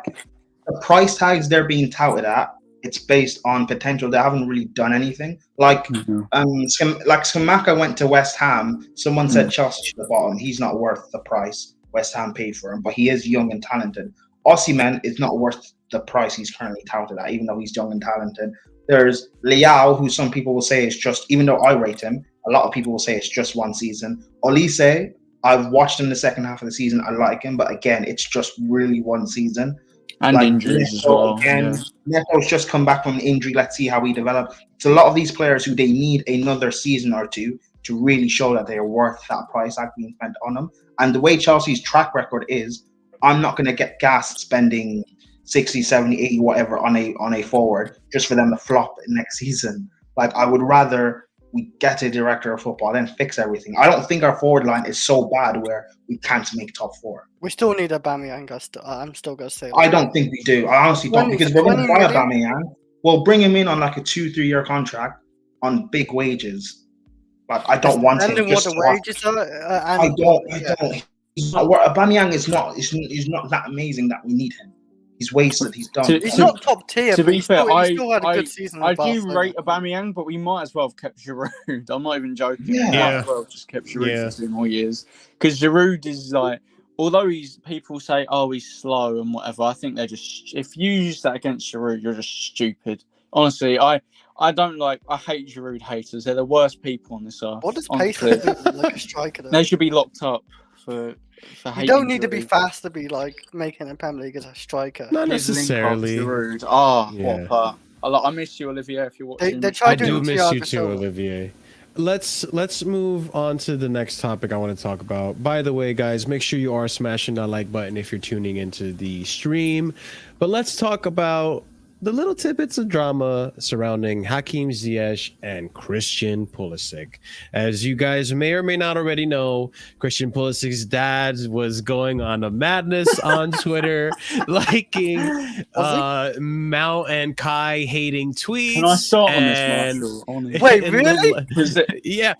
the price tags they're being touted at. It's based on potential. They haven't really done anything. Like Skamaka went to West Ham. Someone said Chelsea should have bought him. He's not worth the price West Ham paid for him, but he is young and talented. Osimhen is not worth the price he's currently touted at, even though he's young and talented. There's Leao, who some people will say is just, even though I rate him, a lot of people will say it's just 1 season. Olise, I've watched him the second half of the season. I like him, but again, it's just really 1 season. And like, injuries as well. Again, Neto's just come back from an injury. Let's see how he develops. It's a lot of these players who they need another season or two to really show that they are worth that price tag being spent on them. And the way Chelsea's track record is, I'm not going to get gassed spending 60, 70, 80, whatever on a forward just for them to flop next season. Like, I would rather we get a director of football and fix everything. I don't think our forward line is so bad where we can't make top 4. We still need Aubameyang. I'm still going to say that. I don't think we do. I honestly don't, because we're going to buy Aubameyang. We'll bring him in on like a 2-3 year contract on big wages. But I don't want him. What the wages are. I don't. He's not, Aubameyang is not that amazing that we need him. He's wasted. He's done. He's not top tier. To be fair, he still had a good season. I do rate Aubameyang, but we might as well have kept Giroud. I'm not even joking. Yeah. We might as well have just kept Giroud for 2 more years, because Giroud is like, although people say, oh, he's slow and whatever, I think they're just, if you use that against Giroud, you're just stupid. Honestly, I don't like. I hate Giroud haters. They're the worst people on this earth. What does pace honestly. do like a striker? They should be locked up for You hating don't need to be Giroud. fast to be like making a Premier League as a striker. Not His link up, necessarily. Giroud. Oh, Yeah. what a part. I miss you, Olivier, if you're watching. They tried I doing do miss you Thiago too, Silva. Olivier. Let's move on to the next topic I want to talk about. By the way, guys, make sure you are smashing that like button if you're tuning into the stream. But let's talk about the little tidbits of drama surrounding Hakim Ziyech and Christian Pulisic. As you guys may or may not already know, Christian Pulisic's dad was going on a madness on Twitter, liking Mount and Kai hating tweets. Can I start on and- this, Marshall? Honestly. Wait, and really? Was it- yeah,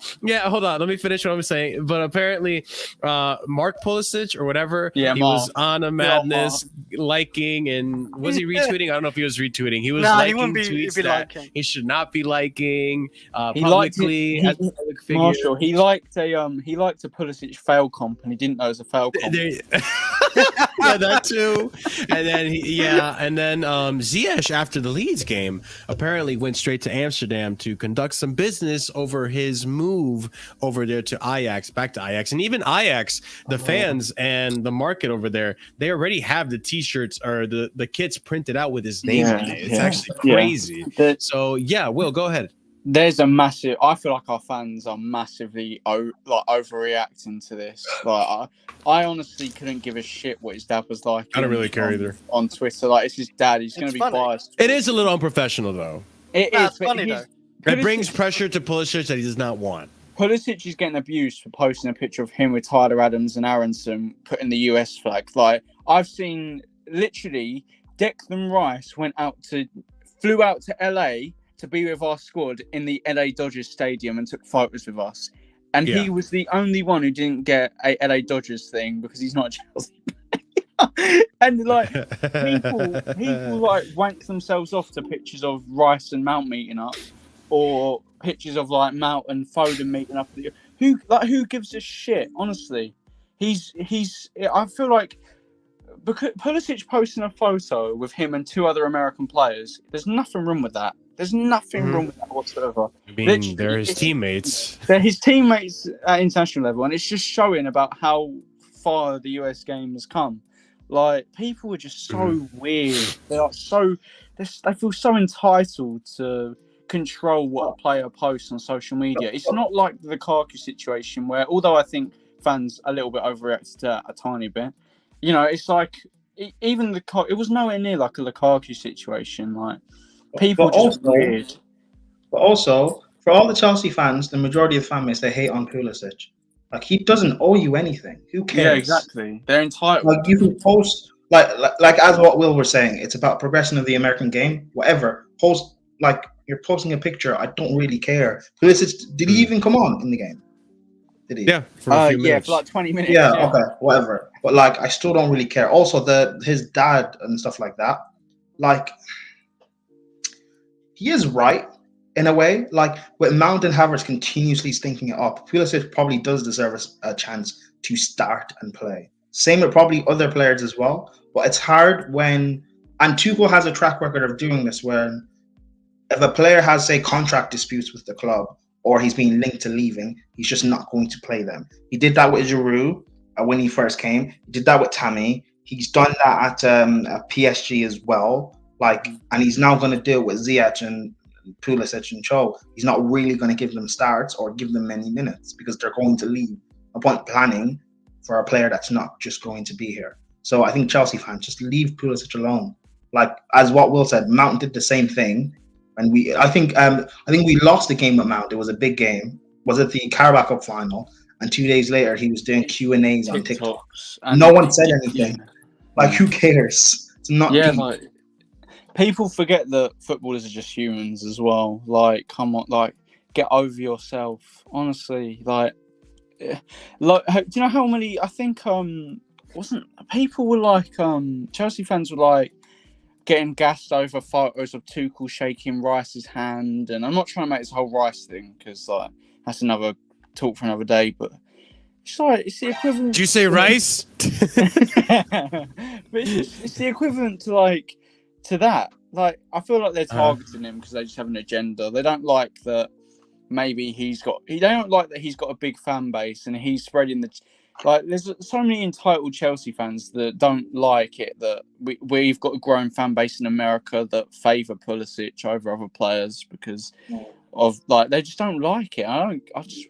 hold on. Let me finish what I'm saying. But apparently, Mark Pulisic or whatever, Yeah, he was on a Mark. madness, liking, and was he retweeting? I don't know if he was retweeting. He was Nah, he liking wouldn't be tweets that liking. he should not be liking He liked publicly it- as a public figure. Marshall, he liked a Pulisic fail comp, and he didn't know it was a fail comp. Yeah, that too. And then Ziyech after the Leeds game apparently went straight to Amsterdam to conduct some business over his move over there to Ajax, back to Ajax, and even Ajax, the fans and the market over there, they already have the T-shirts or the kits printed out with his name on it. It's actually crazy. So yeah, Will, go ahead. There's a massive. I feel like our fans are massively overreacting to this. Like, I honestly couldn't give a shit what his dad was like. I don't really care either. On Twitter, like it's his dad. He's going to be funny. biased. It is a little unprofessional though. It Nah, is it's funny he's- though. It brings Pulisic- pressure to Pulisic that he does not want. Pulisic is getting abused for posting a picture of him with Tyler Adams and Aronson putting the US flag. Like I've seen, literally, Declan Rice flew out to LA to be with our squad in the LA Dodgers stadium and took photos with us. And Yeah. he was the only one who didn't get a LA Dodgers thing because he's not Chelsea. And like people like wank themselves off to pictures of Rice and Mount meeting up, or pictures of like Mount and Foden meeting up. Who gives a shit? Honestly, I feel like because Pulisic posting a photo with him and two other American players, there's nothing wrong with that. There's nothing wrong with that whatsoever. I mean, they're his teammates. They're his teammates at international level, and it's just showing about how far the US game has come. Like, people are just so weird. They feel so entitled to control what a player posts on social media. It's not like the Lukaku situation where, although I think fans a little bit overreacted to that a tiny bit, you know, it's like even it was nowhere near like a Lukaku situation. Like, people are just weird. But also, for all the Chelsea fans, the majority of the fan base, they hate on Pulisic. Like, he doesn't owe you anything. Who cares? Yeah, exactly. They're entitled. Like, you can post, like as what Will was saying, it's about progression of the American game. Whatever. Post, like, you're posting a picture. I don't really care. Pulisic, did he even come on in the game? Did he? Yeah, for a few minutes. for like 20 minutes. Yeah, okay, whatever. But, like, I still don't really care. Also, his dad and stuff like that, like, he is right in a way. Like, with Mount and Havertz continuously stinking it up, Pulisic probably does deserve a chance to start and play. Same with probably other players as well. But it's hard when, and Tuchel has a track record of doing this, where if a player has, say, contract disputes with the club, or he's being linked to leaving, he's just not going to play them. He did that with Giroud when he first came. He did that with Tammy. He's done that at PSG as well. Like, and he's now going to do it with Ziyech and Pulisic and Cho. He's not really going to give them starts or give them many minutes because they're going to leave. No point planning for a player that's not just going to be here. So I think Chelsea fans, just leave Pulisic alone. Like, as what Will said, Mount did the same thing. And I think we lost the game with Mount. It was a big game. Was it the Carabao Cup final? And 2 days later, he was doing Q&As on TikTok. No one said anything. Yeah. Like, who cares? It's not deep. Like, people forget that footballers are just humans as well. Like, come on, like, get over yourself. Honestly, like, do you know how many? I think people were like Chelsea fans were like getting gassed over photos of Tuchel shaking Rice's hand, and I'm not trying to make this whole Rice thing because like that's another talk for another day, but it's like it's the equivalent. Did you say Rice? But it's the equivalent to that. like I feel like they're targeting him because they just have an agenda. They don't like that. Maybe they don't like that he's got a big fan base and he's spreading like. There's so many entitled Chelsea fans that don't like it that we've got a growing fan base in America that favour Pulisic over other players because of like they just don't like it.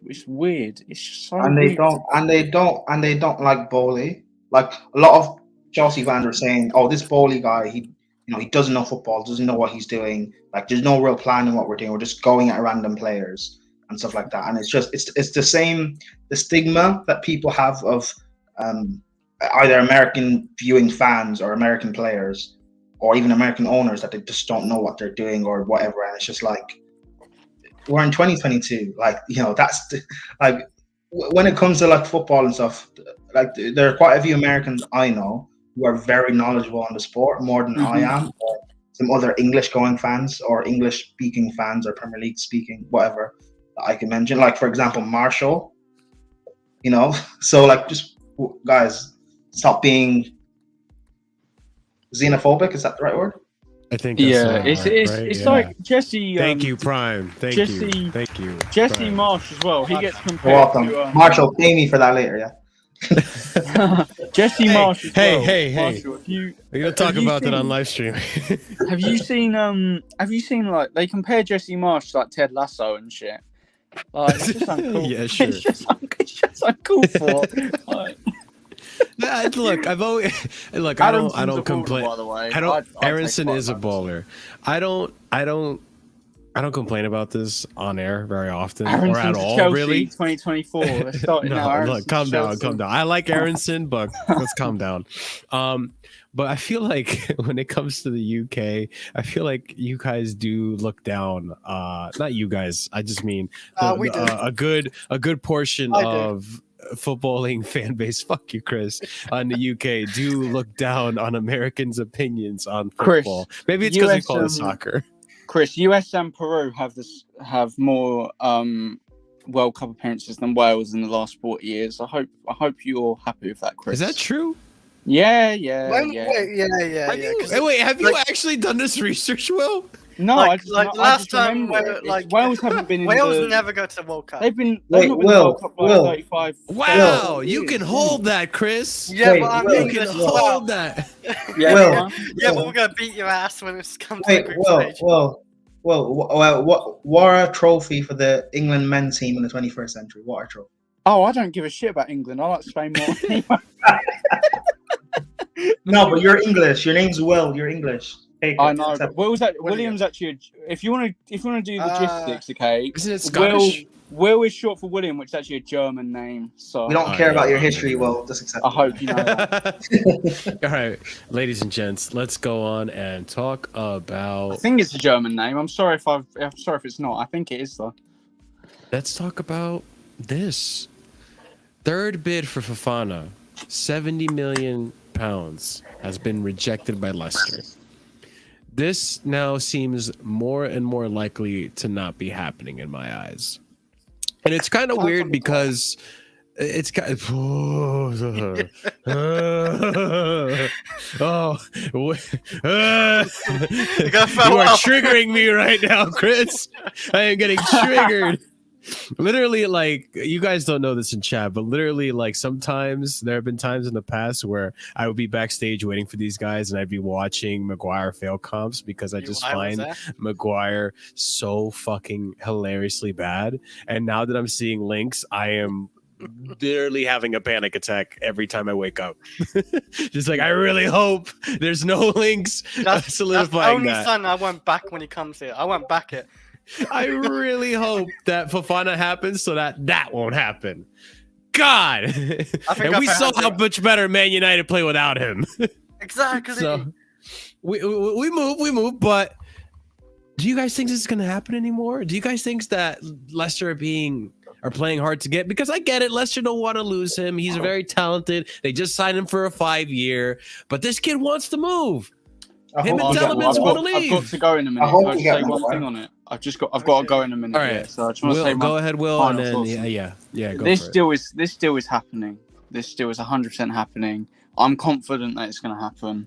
It's weird. It's just so and weird. they don't like Bowley. Like a lot of Chelsea fans are saying, "Oh, this Bowley guy, he doesn't know football, doesn't know what he's doing. Like, there's no real plan in what we're doing. We're just going at random players and stuff like that." And it's the same the stigma that people have of either American viewing fans or American players or even American owners that they just don't know what they're doing or whatever. And it's just like we're in 2022. Like, that's like when it comes to like football and stuff. Like, there are quite a few Americans I know who are very knowledgeable on the sport more than I am, or some other English-going fans or English-speaking fans or Premier League speaking, whatever that I can mention. Like, for example, Marshall. So like, just guys, stop being xenophobic. Is that the right word? I think that's it's like Jesse. Thank you, Prime. Thank you. Jesse Prime. Marsh as well. He gets You're compared welcome. to Marshall, pay me for that later, yeah. Jesse Marsh as well. Hey. Marshall, We're gonna talk about that on live stream. Have you seen like they compare Jesse Marsh to like Ted Lasso and shit? Like, it's just uncool. Yeah, sure. It's just uncalled for. Like, Look, I've always I don't complain. By the way, Aronson is a bowler. I don't complain about this on air very often or at all. Chelsea, really, 2024. Let's start now. Look, calm down. I like Aronson, but let's calm down. But I feel like when it comes to the UK, I feel like you guys do look down. Not you guys. I just mean a good portion of footballing fan base. Fuck you, Chris. On the UK, do look down on Americans' opinions on football. Chris, maybe it's because we call it soccer. Chris, US and Peru have more World Cup appearances than Wales in the last 40 years. I hope you're happy with that, Chris. Is that true? Yeah. Wait, have you actually done this research, Will? No, last time Wales haven't been in Wales never go to the World Cup. They've not been Wait, in the World Cup by Will. 35. Wow, you can hold that, Chris. Yeah, Wait, but I Will, mean, You can hold that. Yeah, Will. yeah, but we're gonna beat your ass when it's comes to Wait, the group stage. what a trophy for the England men's team in the 21st century. What a trophy. Oh, I don't give a shit about England. I like Spain more. Anyway. No, but you're English. Your name's Will. You're English. Hey, I know. But William's actually. If you want to do logistics, okay. Isn't it Scottish? Will is short for William, which is actually a German name. So we don't care about your history, Will. Just accept I it. hope you know that. All right, ladies and gents, let's go on and talk about. I think it's a German name. I'm sorry if it's not. I think it is though. Let's talk about this. Third bid for Fofana, £70 million, has been rejected by Leicester. This now seems more and more likely to not be happening in my eyes. And it's kind of weird because it's kind of... you are triggering me right now, Chris. I am getting triggered. Literally, like, you guys don't know this in chat, but literally, like, sometimes there have been times in the past where I would be backstage waiting for these guys and I'd be watching Maguire fail comps because I just find Maguire so fucking hilariously bad. And now that I'm seeing links, I am literally having a panic attack every time I wake up. Just like, I really hope there's no links solidifying that's the only son I won't back when he comes here. I won't back it. I really hope that Fofana happens so that won't happen. God. And we saw how much better Man United play without him. Exactly. So we move, but do you guys think this is going to happen anymore? Do you guys think that Leicester are playing hard to get? Because I get it, Leicester don't want to lose him. He's very talented. They just signed him for a 5-year, but this kid wants to move. Him and Telemans want to leave. I've got to go in a minute. I'll just say one thing on it. I've got to go in a minute. All right. Yeah, so I just want to say go ahead, Will, and then go this for it. This still is happening. This still is 100% happening. I'm confident that it's going to happen.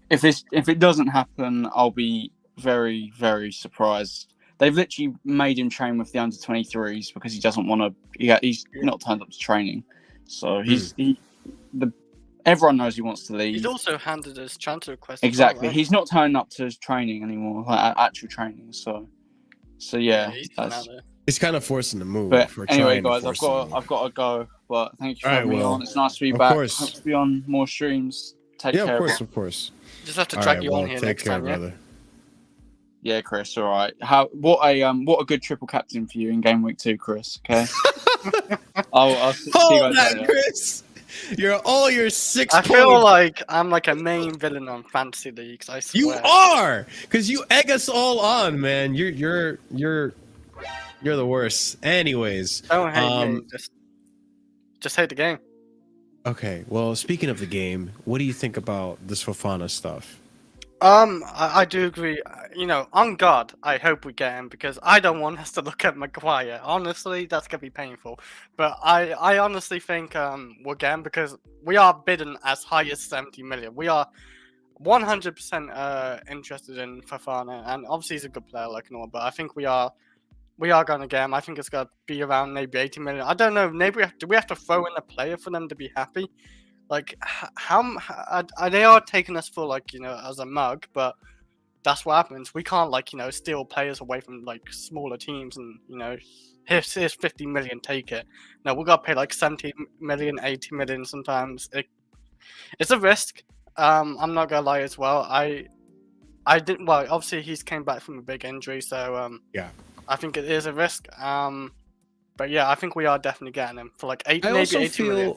If it doesn't happen, I'll be very, very surprised. They've literally made him train with the under-23s because he doesn't want to. He's not turned up to training, so everyone knows he wants to leave. He's also handed his transfer request. Exactly, as well, right? he's not turning up to his training anymore, like actual training. So yeah, he's been out there. He's kind of forcing the move. But We're anyway, trying to guys, force I've got to go. But thank you for All right, having me Will. on. It's nice to be Of back. course. Hope to be on more streams. Take Yeah, care. of course. Just have to All drag right, you well, on here take next care, time, brother. Yeah, Chris. All right. What a good triple captain for you in game week 2, Chris. Okay. I'll see you Hold guys that, later. Chris. You're 6 I points. feel like I'm like a main villain on fantasy leagues. I swear. You are, because you egg us all on, man. You're the worst. Anyways, Don't hate me. Just hate the game. okay. Well, speaking of the game, what do you think about this Fofana stuff? I do agree. On God, I hope we get him because I don't want us to look at Maguire. Honestly, that's gonna be painful. But I honestly think we'll get him because we are bidding as high as 70 million. We are 100% interested in Fofana, and obviously he's a good player, like normal. But I think we are gonna get him. I think it's gonna be around maybe 80 million. I don't know. Maybe do we have to throw in a player for them to be happy? Like, how they are taking us for as a mug, but that's what happens. We can't steal players away from smaller teams and here's 50 million, take it. No, we gotta pay 70 million, 80 million sometimes. It's a risk. I'm not gonna lie as well. I didn't. Well, obviously he's came back from a big injury, so Yeah. I think it is a risk. But yeah, I think we are definitely getting him for maybe 80 million.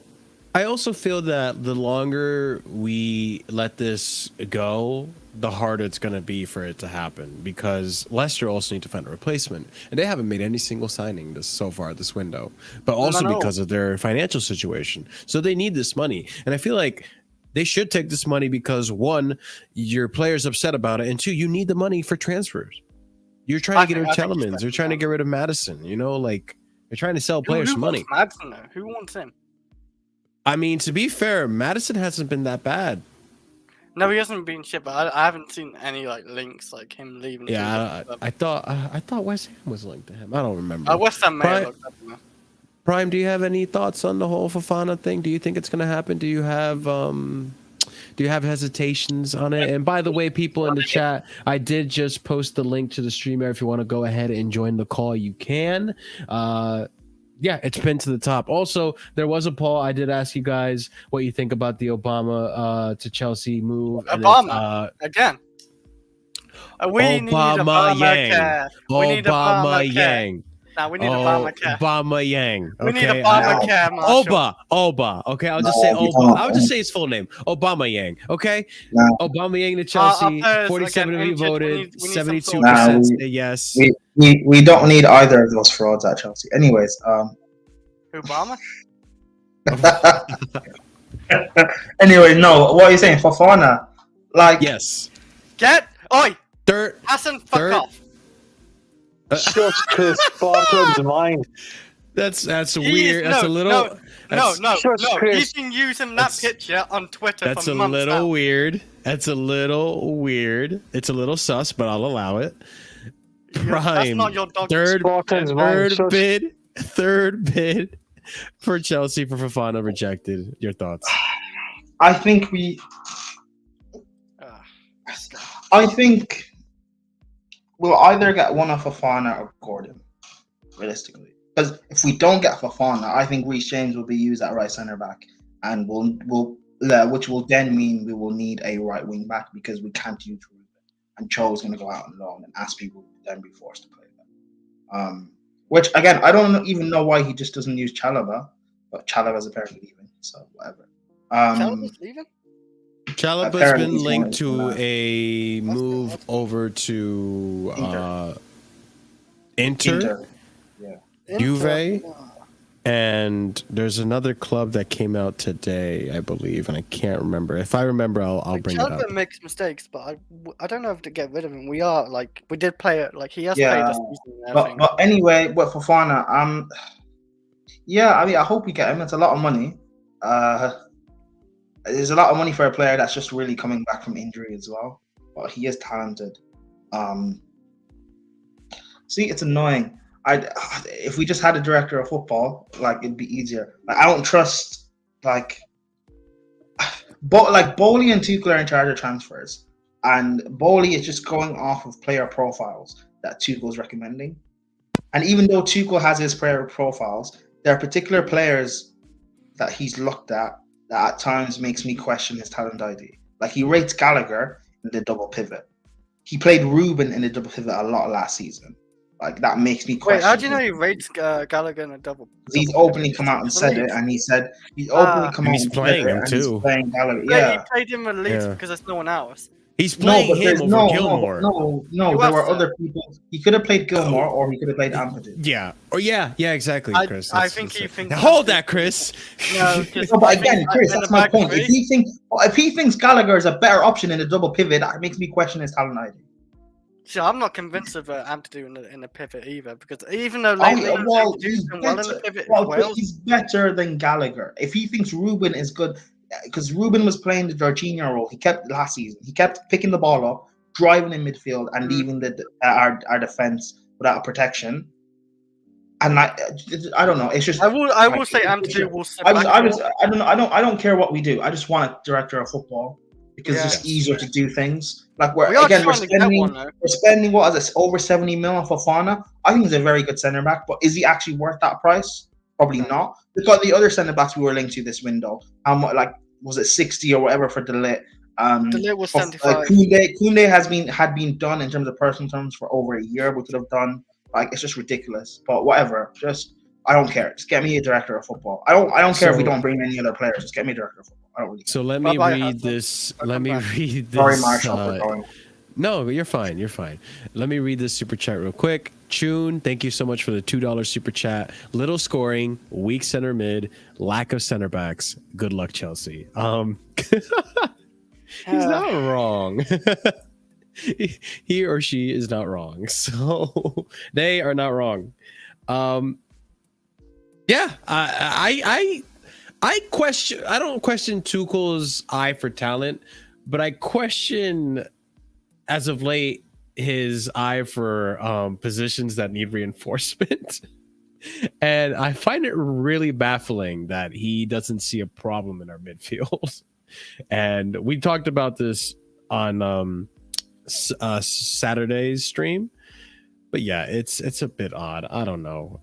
I also feel that the longer we let this go, the harder it's going to be for it to happen because Leicester also need to find a replacement, and they haven't made any single signing so far this window, but also because of their financial situation. So they need this money, and I feel like they should take this money because one, your player's upset about it, and two, you need the money for transfers. You're trying to get rid of Telemans. You're trying to get rid of Madison. You're trying to sell players who money. Wants Madison, though? Who wants him? I mean, to be fair, Madison hasn't been that bad. No, he hasn't been shit, but I haven't seen any links him leaving. Yeah, I thought West Ham was linked to him. I don't remember. West Ham may have looked up him. Prime, do you have any thoughts on the whole Fofana thing? Do you think it's going to happen? Do you have hesitations on it? And by the way, people in the chat, I did just post the link to the streamer. If you want to go ahead and join the call, you can. Yeah, it's pinned to the top. Also, there was a poll. I did ask you guys what you think about the Obama to Chelsea move. Obama again. We need Obamacare. We need Obamacare. Now we need Obamacare. Obama Yang. Okay. We need Obamacare, Marshall. Oba. Okay, I'll just say Oba. I'll just say his full name. Obama Yang. Okay. No. Obama Yang to Chelsea. 47 of you voted. 72% say yes. We don't need either of those frauds at Chelsea. Anyways, Obama. Anyway, no. What are you saying, Fofana? Yes. Oi. Third. Hassan, fuck off. Shut Chris Bartram's mind. That's weird. That's a little. No. Chris. He's been using that picture on Twitter That's for a months little now. weird. That's a little weird. It's a little sus, but I'll allow it. Prime. That's not your dog. Third Bartram's bid for Chelsea for Fofana rejected. Your thoughts? I think we'll either get one of Fofana or Gordon, realistically. Because if we don't get Fofana, I think Reece James will be used at right centre back, and which will then mean we will need a right wing back because we can't use Ruben. And Cho is going to go out on loan, and Aspie will then be forced to play them. Which again, I don't even know why he just doesn't use Chalobah, but Chalobah's apparently leaving, so whatever. Chalobah's leaving? Chalobah's been linked to a move over to Inter. Juve, and there's another club that came out today, I believe, and I can't remember. If I remember, I'll bring it up. Chalobah makes mistakes, but I don't know if to get rid of him. We did play it, he has played this season. But anyway, with Fofana, I hope we get him. It's a lot of money. There's a lot of money for a player that's just really coming back from injury as well. But he is talented. See, it's annoying. If we just had a director of football, like it'd be easier. Like, I don't trust like Bowley and Tuchel are in charge of transfers, and Bowley is just going off of player profiles that Tuchel's recommending. And even though Tuchel has his player profiles, there are particular players that he's looked at that at times makes me question his talent ID. Like he rates Gallagher in the double pivot. He played Ruben in the double pivot a lot last season. Like that makes me question. Wait, how do you know he rates Gallagher in a double? He's openly come out and said it, and he said he's openly come out he's and playing said it, him and too. He's playing Gallagher. Yeah, Yeah, he played him in Leeds Yeah. because there's no one else. He's playing but him there's over Gilmore. No, Who there else were then? other people. He could have played Gilmore, or he could have played Ampadu. Yeah. Or yeah, exactly, Chris. I think he thinks. Now, hold that, Chris. No, just No, but I think again, Chris, in that's the my back point. three- If he thinks Gallagher is a better option in the double pivot, that makes me question his talent ID. See, I'm not convinced of Ampadu in the pivot either, because even though lately he's done well in the pivot as well. He's better than Gallagher. If he thinks Ruben is good, because Ruben was playing the Jorginho role, he kept last season. He kept picking the ball up, driving in midfield, and leaving our defense without protection. And I don't know. It's just I will say Ampadu will sit back. I don't care what we do. I just want a director of football because it's just easier to do things. Like we're spending what is this, over 70 million on Fofana. I think he's a very good centre back, but is he actually worth that price? Probably not. Because the other centre backs we were linked to this window, how much, like, was it 60 or whatever for De Ligt? De Ligt was 75. Koundé had been done in terms of personal terms for over a year. We could have done, like, it's just ridiculous. But whatever, just I don't care. Just get me a director of football. I don't care if we don't bring any other players. Just get me a director of football. I don't really care. So let me read this. Let me read this. Sorry, Marshall, for going. No, you're fine. You're fine. Let me read this super chat real quick. Chun, thank you so much for the $2 super chat. Little scoring, weak center mid, lack of center backs. Good luck, Chelsea. He's not wrong. He or she is not wrong. So they are not wrong. Yeah, I question. I don't question Tuchel's eye for talent, but I question, as of late, his eye for positions that need reinforcement. And I find it really baffling that he doesn't see a problem in our midfield. And we talked about this on Saturday's stream. But yeah, it's a bit odd. I don't know.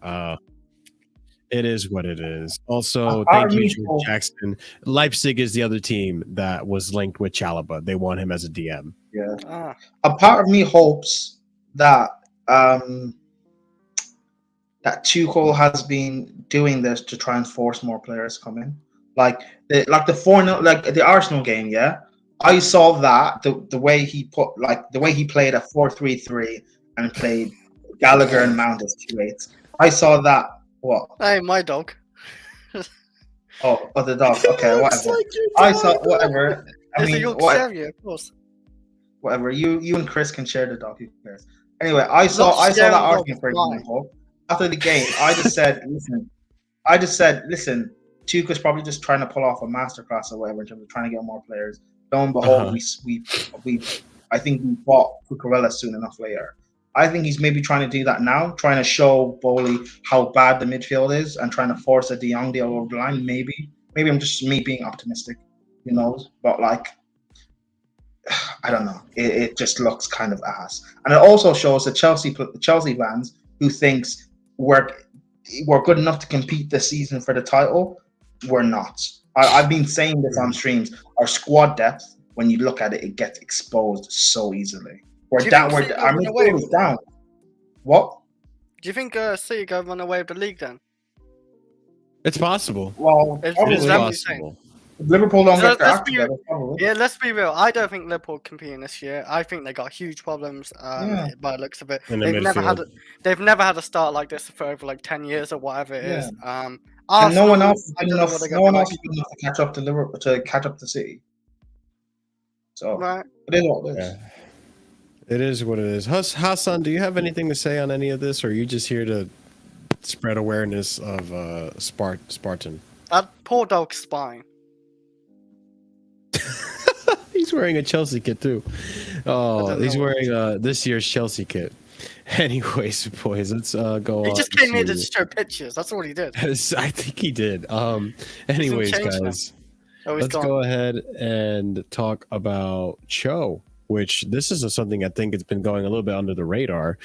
It is what it is. Also, thank you, George Jackson. Leipzig is the other team that was linked with Chalobah. They want him as a DM. Yeah. A part of me hopes that that Tuchel has been doing this to try and force more players to come in. Like the 4-0, like the Arsenal game, yeah. I saw that the way he played a 4-3-3 and played Gallagher and Mount as 2-8s. I saw that. What? Hey, my dog. Oh, the dog. Okay, whatever. I saw whatever. I mean, of course. Whatever. You and Chris can share the dog. Who cares? Anyway, I saw that argument, for example. After the game, I just said, listen. Tuchel's probably just trying to pull off a masterclass or whatever in terms of trying to get more players. Lo and behold, I think we bought Cucurella soon enough later. I think he's maybe trying to do that now, trying to show Bowley how bad the midfield is and trying to force a De Jong deal over the line. Maybe I'm just me being optimistic, who knows? But like, I don't know. It just looks kind of ass, and it also shows the Chelsea fans who thinks we're good enough to compete this season for the title. We're not. I've been saying this on streams. Our squad depth, when you look at it, it gets exposed so easily. We're down. Our midfield is down. What? Do you think City go run away with the league then? It's possible. Well, it is possible. Liverpool don't get their act together, probably. Yeah, let's be real. I don't think Liverpool competing this year. I think they got huge problems by the looks of it. They've never had a start like this for over like 10 years or whatever it is. And no one else is good enough to catch up to Liverpool, to catch up to City. So right. It is what it is. Yeah. It is what it is. Hassan, do you have anything to say on any of this, or are you just here to spread awareness of Spartan? That poor dog's spine. He's wearing a Chelsea kit too. Oh, he's wearing this year's Chelsea kit. Anyways, boys, let's go on. He just came here to show pictures. That's all he did. I think he did. Anyways, guys, let's go ahead and talk about Cho, which this is something I think it's been going a little bit under the radar.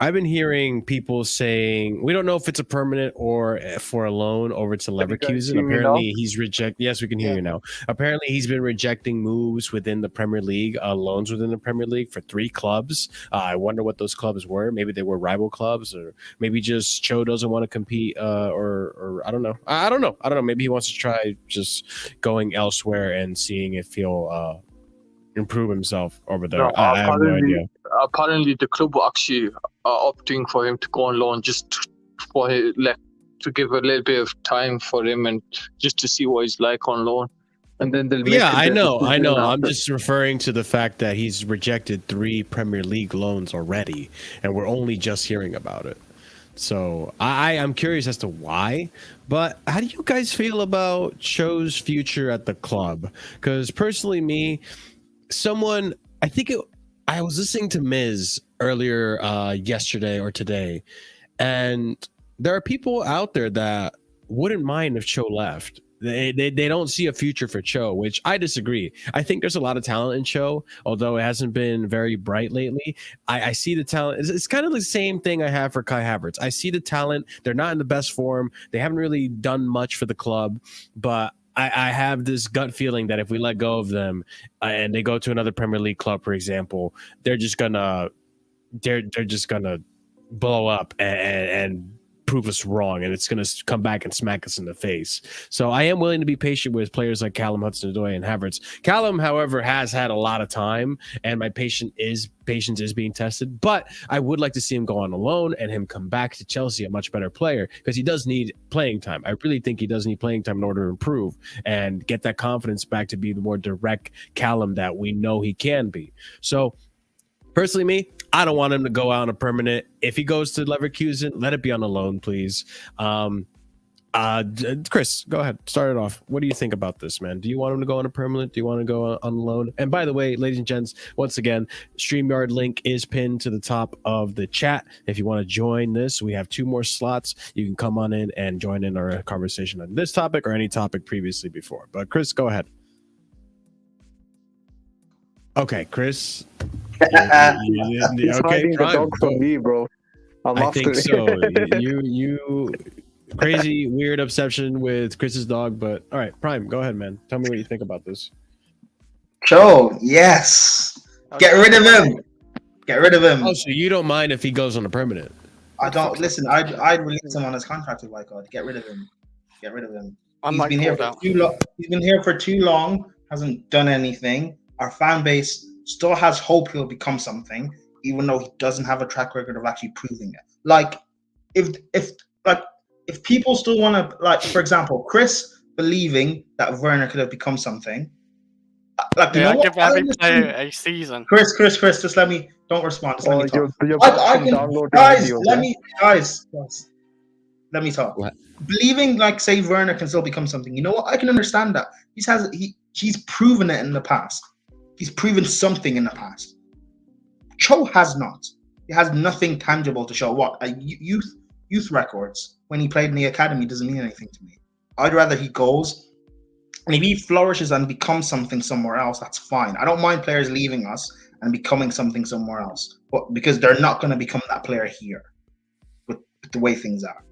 I've been hearing people saying we don't know if it's a permanent or for a loan over to Leverkusen. Apparently, he's rejected. Yes, we can hear you now. Apparently, he's been rejecting moves within the Premier League, loans within the Premier League for 3 clubs. I wonder what those clubs were. Maybe they were rival clubs, or maybe just Cho doesn't want to compete, or I don't know. I don't know. Maybe he wants to try just going elsewhere and seeing if he'll improve himself over there. No, I have no idea. Apparently, the club were actually opting for him to go on loan just for to give a little bit of time for him and just to see what he's like on loan. And then they'll make I know. I'm just referring to the fact that he's rejected 3 Premier League loans already, and we're only just hearing about it. So I'm curious as to why. But how do you guys feel about Cho's future at the club? Because personally, I was listening to Miz earlier yesterday or today, and there are people out there that wouldn't mind if Cho left. They don't see a future for Cho, which I disagree. I think there's a lot of talent in Cho, although it hasn't been very bright lately. I see the talent. It's kind of the same thing I have for Kai Havertz. I see the talent. They're not in the best form. They haven't really done much for the club, but I have this gut feeling that if we let go of them and they go to another Premier League club, for example, they're just gonna blow up and prove us wrong, and it's gonna come back and smack us in the face. So I am willing to be patient with players like Callum Hudson-Odoi and Havertz. Callum, however, has had a lot of time, and my patience is being tested. But I would like to see him go on a loan and him come back to Chelsea, a much better player, because he does need playing time. I really think he does need playing time in order to improve and get that confidence back to be the more direct Callum that we know he can be. So personally, I don't want him to go out on a permanent. If he goes to Leverkusen, let it be on a loan, please. Chris, go ahead. Start it off. What do you think about this, man? Do you want him to go on a permanent? Do you want to go on loan? And by the way, ladies and gents, once again, StreamYard link is pinned to the top of the chat. If you want to join this, we have 2 more slots. You can come on in and join in our conversation on this topic or any topic previously before. But Chris, go ahead. Okay, Chris. He's hiding the dog from me, bro. I think so. You crazy, weird obsession with Chris's dog, but all right, Prime, go ahead, man. Tell me what you think about this. Cho, yes. Get rid of him. Get rid of him. Oh, so you don't mind if he goes on a permanent? I don't. Listen, I'd release him on his contract with Wycott. Get rid of him. Get rid of him. He's been here for too long. He's been here for too long. Hasn't done anything. Our fan base still has hope he'll become something, even though he doesn't have a track record of actually proving it. Like, if people still want to, like, for example, Chris believing that Werner could have become something. Like, yeah, give every player a season. Chris, just let me. Don't respond. Just let me talk. Let me talk. What? Believing, like, say Werner can still become something. You know what? I can understand that. He's proven it in the past. He's proven something in the past. Cho has not. He has nothing tangible to show. What? Youth records when he played in the academy doesn't mean anything to me. I'd rather he goes, and if he flourishes and becomes something somewhere else, that's fine. I don't mind players leaving us and becoming something somewhere else, but because they're not going to become that player here with the way things are.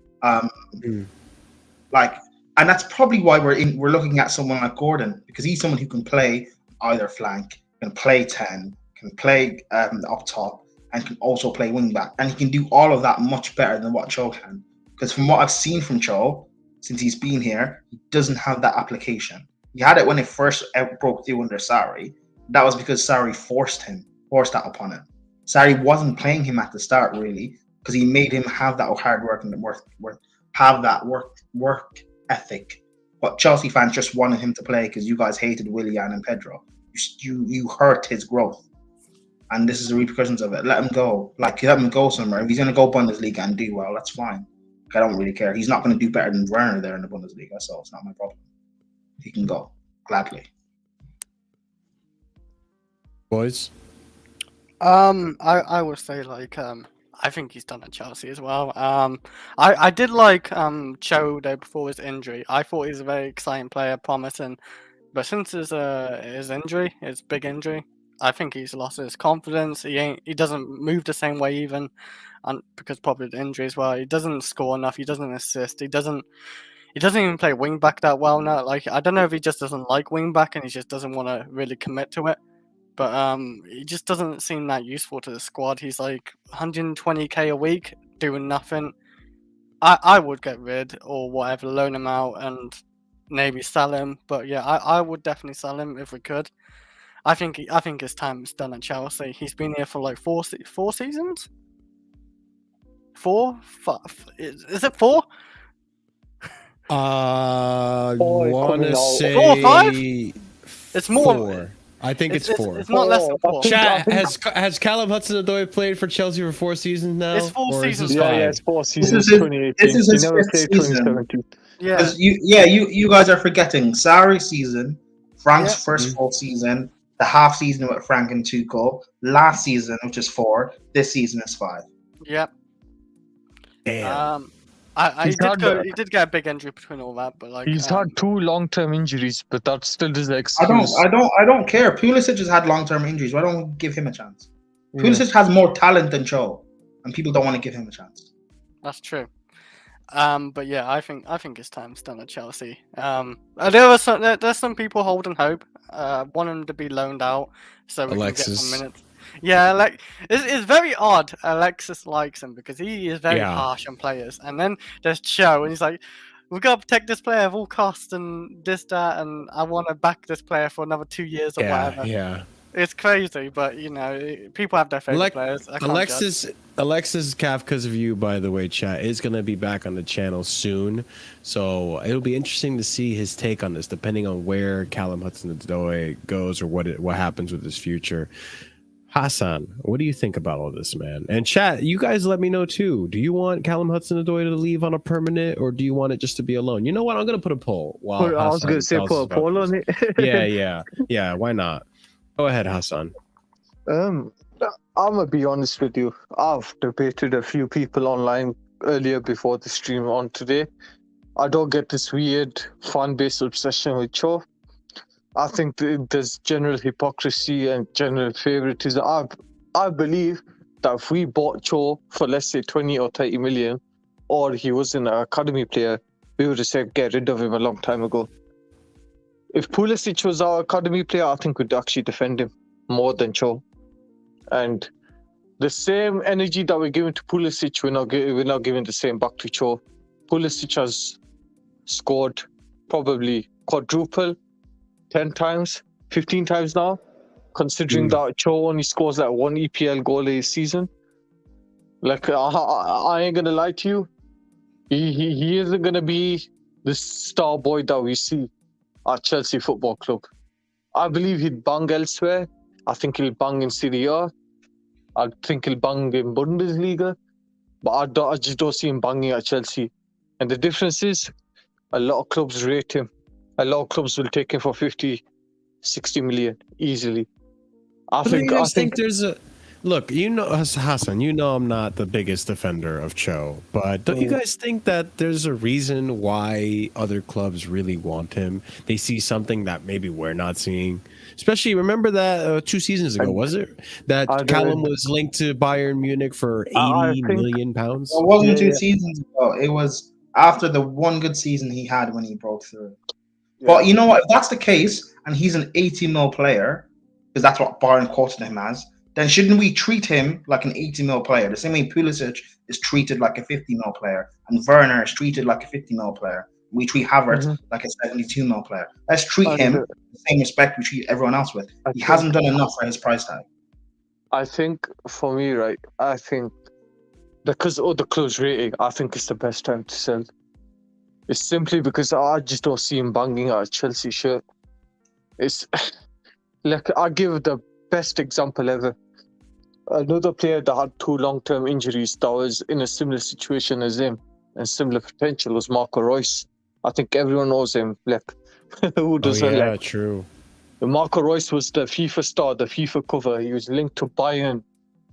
Like, and that's probably why we're looking at someone like Gordon, because he's someone who can play either flank, can play 10, can play up top, and can also play wing back, and he can do all of that much better than what Cho can. Because from what I've seen from Cho since he's been here, he doesn't have that application. He had it when it first broke through under Sarri. That was because Sarri forced that upon him. Sarri wasn't playing him at the start really, because he made him have that hard work and have that work ethic. But Chelsea fans just wanted him to play because you guys hated Willian and Pedro. You hurt his growth, and this is the repercussions of it. Let him go. Like, let him go somewhere. If he's going to go Bundesliga and do well, that's fine. I don't really care. He's not going to do better than Werner there in the Bundesliga, so it's not my problem. He can go gladly. boys? I would say I think he's done at Chelsea as well. I did like Cho though before his injury. I thought he was a very exciting player, promising, but since his injury, his big injury, I think he's lost his confidence. He doesn't move the same way even, and because probably the injury as well. He doesn't score enough. He doesn't assist. He doesn't even play wing back that well now. Like I don't know if he just doesn't like wing back and he just doesn't want to really commit to it. But he just doesn't seem that useful to the squad. He's like 120k a week doing nothing. I would get rid or whatever, loan him out and maybe sell him. But yeah, I would definitely sell him if we could. I think his time's done at Chelsea. He's been here for like four seasons. Is it four? Want to say 4 or 5? It's more. 4. I think it's 4. It's not less than 4. Chat, has Callum Hudson-Odoi played for Chelsea for 4 seasons now? It's 4 Or is seasons. this Yeah, 5? it's 4 seasons. This is 2018. his He never fifth played season. 2017. Yeah. You guys are forgetting Sarri's season, Frank's Yeah. first full season, the half season with Frank and Tuchel, last season, which is 4, this season is 5. Yep. Damn. He did get a big injury between all that, but like He's had 2 long-term injuries, but that still doesn't excuse. I don't care. Pulisic has had long-term injuries. Why don't we give him a chance? Yeah. Pulisic has more talent than Cho, and people don't want to give him a chance. That's true. But yeah, I think his time's done at Chelsea. There's some people holding hope, want him to be loaned out so we can get Alexis. some minutes. Yeah, like it's very odd. Alexis likes him because he is very Yeah. harsh on players, and then there's Cho, and he's like, "We've got to protect this player at all costs, and this, that, and I want to back this player for another 2 years or whatever." Yeah. It's crazy, but people have their favorite players. I can't judge. Alexis Kafka's View, by the way, chat, is going to be back on the channel soon. So it'll be interesting to see his take on this, depending on where Callum Hudson-Odoi goes or what happens with his future. Hassan, what do you think about all this, man? And chat, you guys let me know too. Do you want Callum Hudson-Odoi to leave on a permanent, or do you want it just to be a loan? You know what? I'm going to put a poll. I was going to say put a poll on it. Yeah. Why not? Go ahead, Hassan. I'm gonna be honest with you. I've debated a few people online earlier before the stream on today. I don't get this weird fan base obsession with Cho. I think there's general hypocrisy and general favoritism. I believe that if we bought Cho for, let's say, 20 or 30 million, or he was an academy player, we would have said get rid of him a long time ago. If Pulisic was our academy player, I think we'd actually defend him more than Cho. And the same energy that we're giving to Pulisic, we're not giving the same back to Cho. Pulisic has scored probably quadruple, 10 times, 15 times now, considering that Cho only scores like 1 EPL goal a season. Like, I ain't gonna lie to you, he isn't gonna be the star boy that we see at Chelsea Football Club. I believe he'd bang elsewhere. I think he'll bang in Serie A. I think he'll bang in Bundesliga. But I just don't see him banging at Chelsea. And the difference is, a lot of clubs rate him. A lot of clubs will take him for 50, 60 million easily. I think there's a look. Hassan. I'm not the biggest defender of Cho, but don't you guys think that there's a reason why other clubs really want him? They see something that maybe we're not seeing. Especially, remember that 2 seasons ago, was it? That Callum was linked to Bayern Munich for 80 million pounds? It wasn't 2 seasons ago. It was after the one good season he had when he broke through. Yeah. But you know what? If that's the case, and he's an 80 mil player, because that's what Bayern quoted him as, then shouldn't we treat him like an 80 mil player? The same way Pulisic is treated like a 50 mil player, and Werner is treated like a 50 mil player. We treat Havertz like a 72 mil player. Let's treat him with the same respect we treat everyone else with. He hasn't done enough for his price tag. I think, for me, right, I think because of the club's rating, I think it's the best time to sell. It's simply because I just don't see him banging out a Chelsea shirt. It's like, I give the best example ever. Another player that had 2 long-term injuries that was in a similar situation as him and similar potential was Marco Reus. I think everyone knows him. Like, who doesn't? Yeah, true. Marco Reus was the FIFA star, the FIFA cover. He was linked to Bayern.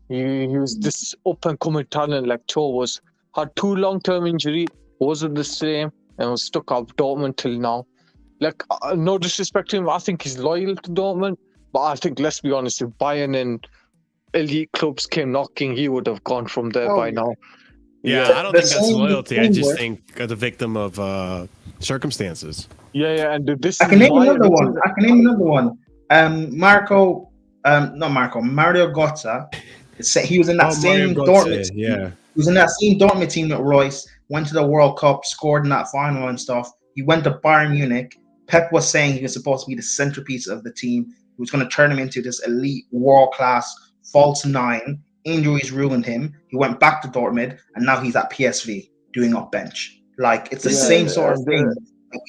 He was this up-and-coming talent like Cho was. Had 2 long-term injury, wasn't the same, and was stuck at Dortmund till now. Like, no disrespect to him, I think he's loyal to Dortmund, but I think, let's be honest, if Bayern and elite clubs came knocking, he would have gone from there by now. Yeah, I don't The think that's same loyalty. I thing just with- think the victim of circumstances. Yeah, and this I is can name Bayern. another one. Mario Götze. He was in that Mario same Götze, Dortmund team. yeah. He was in that same Dortmund team with Royce. Went to the World Cup, scored in that final and stuff. He went to Bayern Munich. Pep was saying he was supposed to be the centerpiece of the team. He was going to turn him into this elite, world-class false 9. Injuries ruined him. He went back to Dortmund, and now he's at PSV doing up bench. Like, it's the same sort of thing.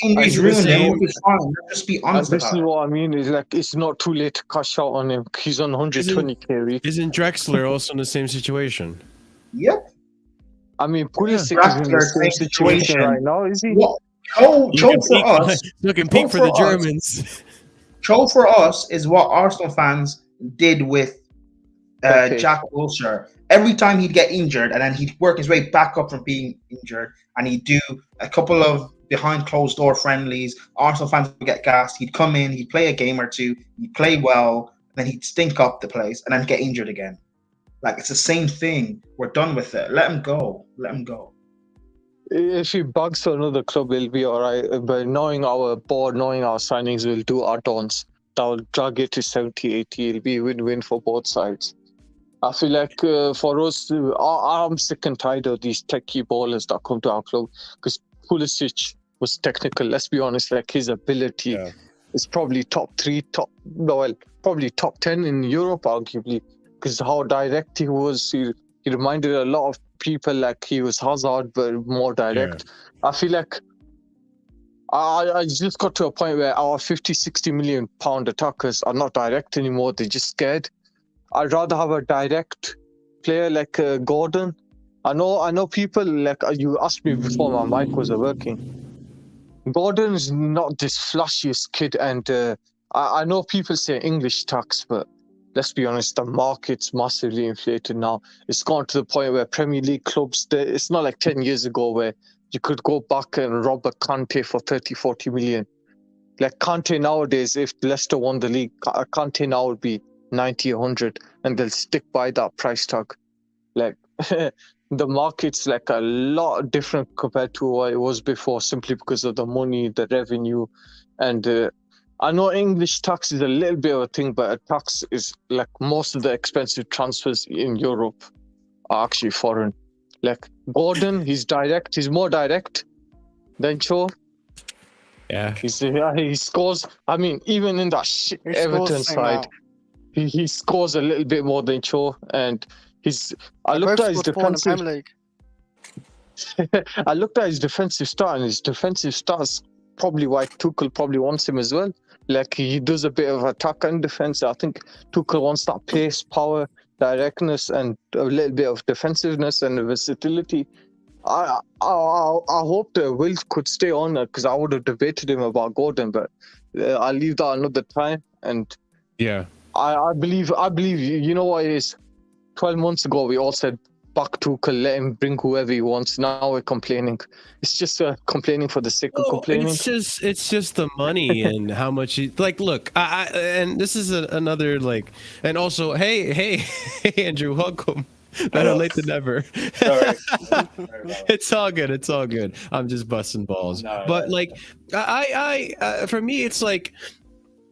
Injuries ruined him, which is fine. Let's just be honest This about is it. what I mean. Is like it's not too late to cash out on him. He's on 120k week. Isn't Drexler also in the same situation? Yep. I mean, Pulisic is in Drexler, the same same situation situation. right now, is he? What Cho for us, Looking peak for the for us. Germans. Cho for us is what Arsenal fans did with Okay. Jack Wilshere. Every time he'd get injured, and then he'd work his way back up from being injured, and he'd do a couple of behind closed door friendlies. Arsenal fans would get gassed. He'd come in, he'd play a game or two, he'd play well, then he'd stink up the place, and then get injured again. Like, it's the same thing. We're done with it. Let him go. Let him go. If he bugs for another club, he'll be all right. But knowing our board, knowing our signings, we'll do add-ons. That will drag it to 70, 80. It'll be a win-win for both sides. I feel like for us, I'm sick and tired of these techie ballers that come to our club, because Pulisic was technical. Let's be honest, like his ability is probably probably top 10 in Europe, arguably, because how direct he was. He reminded a lot of people like he was Hazard, but more direct. I feel like I just got to a point where our 50-60 million pound attackers are not direct anymore. They're just scared. I'd rather have a direct player like Gordon. I know people like you asked me before my mic wasn't working. Gordon is not this flashiest kid, and I know people say English tax, but let's be honest, the market's massively inflated now. It's gone to the point where Premier League clubs, it's not like 10 years ago where you could go back and rob a Kante for 30-40 million. Like Kante nowadays, if Leicester won the league, Kante now would be 90, 100, and they'll stick by that price tag. Like the market's like a lot different compared to what it was before, simply because of the money, the revenue, and I know English tax is a little bit of a thing, but a tax is like most of the expensive transfers in Europe are actually foreign. Like Gordon, he's direct. He's more direct than Cho. Yeah. He scores. I mean, even in that shit Everton side, he scores a little bit more than Cho, and I looked at his defensive. I looked at his defensive start, and his defensive start's probably why Tuchel probably wants him as well. Like he does a bit of attack and defense. I think Tuchel wants that pace, power, directness, and a little bit of defensiveness and versatility. I hope that Will could stay on because I would have debated him about Gordon, but I'll leave that another time. And I believe you know what it is. 12 months ago, we all said back Tuchel, let him bring whoever he wants. Now we're complaining. It's just complaining for the sake of complaining. It's just the money and how much he like. Look, I and this is another like, and also, hey, Andrew, welcome. Better late than never. Sorry. It's all good. It's all good. I'm just busting balls. But like, I for me, it's like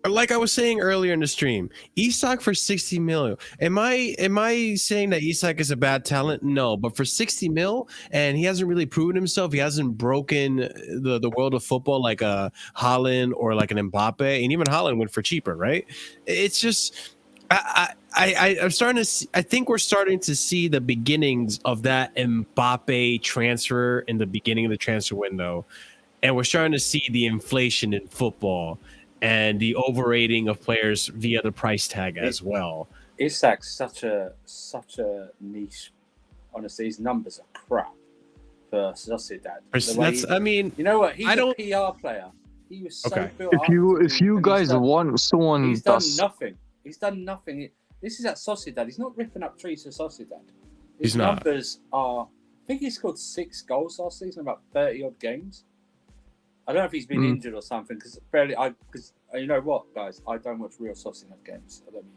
I was saying earlier in the stream, Isak for 60 mil. Am I saying that Isak is a bad talent? No, but for 60 mil, and he hasn't really proven himself. He hasn't broken the world of football like a Haaland or like an Mbappe, and even Haaland went for cheaper, right? It's just. I'm starting to see, I think we're starting to see the beginnings of that Mbappe transfer in the beginning of the transfer window. And we're starting to see the inflation in football and the overrating of players via the price tag as well. Isak's such a niche. Honestly, his numbers are crap for Sociedad. I mean, you know what? He's a PR player. He was so Okay. built up. If you guys want someone he's done that's nothing. He's done nothing. This is at Sociedad. He's not ripping up trees for Sociedad. His He's not. numbers are. I think he scored 6 goals last season, about 30 odd games. I don't know if he's been injured or something because because you know what, guys, I don't watch real Sociedad games. I don't mean.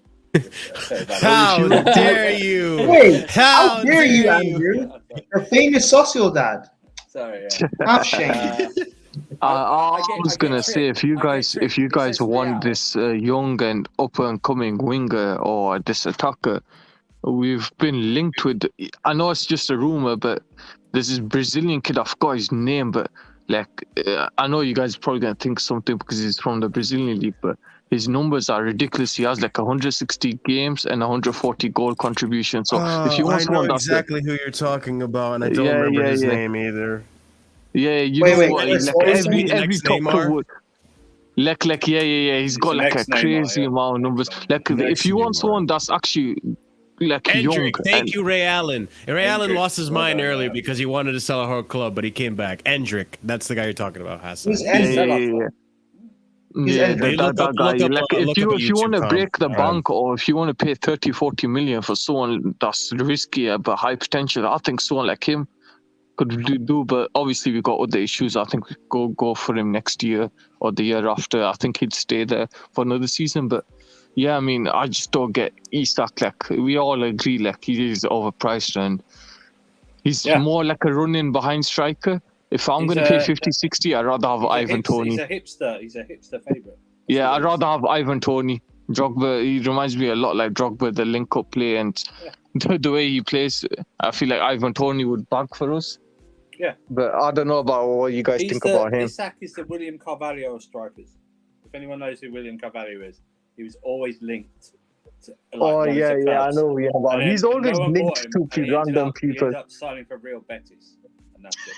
How dare you? Wait, How dare you, Andrew? Your famous social dad. Sorry. Have shame. I was get gonna say tricked. if you I get guys tricked. It says want Real. this young and up and coming winger or this attacker, we've been linked with. I know it's just a rumor, but there's this Brazilian kid. I forgot his name, but I know you guys are probably gonna think something because he's from the Brazilian league, but his numbers are ridiculous. He has 160 games and 140 goal contributions. So if you want I know someone that's exactly who you're talking about, and I don't Yeah, remember yeah, his yeah. name either. yeah, you Wait, know wait, what? Chris, Like what was every he? every Next top club Neymar? would. Yeah. He's got the a next Neymar, crazy yeah. amount of numbers. Next If you want Neymar. someone that's actually young, Endrick, and thank you, Ray Allen. Ray Allen Endrick, lost his well mind done, earlier man. because he wanted to sell a whole club, but he came back. Endrick, that's the guy you're talking about, Hassan. Who's yeah, Endrick? He's that Endrick. Look up guy. a If you want YouTube to comp. break the All right. bank, or if you want to pay 30-40 million for someone that's risky but high potential, I think someone like him could do. But obviously we got other issues. I think we go for him next year or the year after. I think he'd stay there for another season. But yeah, I mean, I just don't get Isak. We all agree, he is overpriced and he's more like a run-in behind striker. If I'm going to pay 50-60, I'd rather have Ivan Toney. He's a hipster favourite. Yeah, I'd rather have Ivan Toney. Drogba, he reminds me a lot like Drogba, the link-up play and the way he plays. I feel like Ivan Toney would bag for us. Yeah. But I don't know about what you guys think about him. Isak is the William Carvalho of strikers. If anyone knows who William Carvalho is, he was always linked to I know. Yeah, but he's always linked to random He people. ended up signing for Real Betis, and that's it.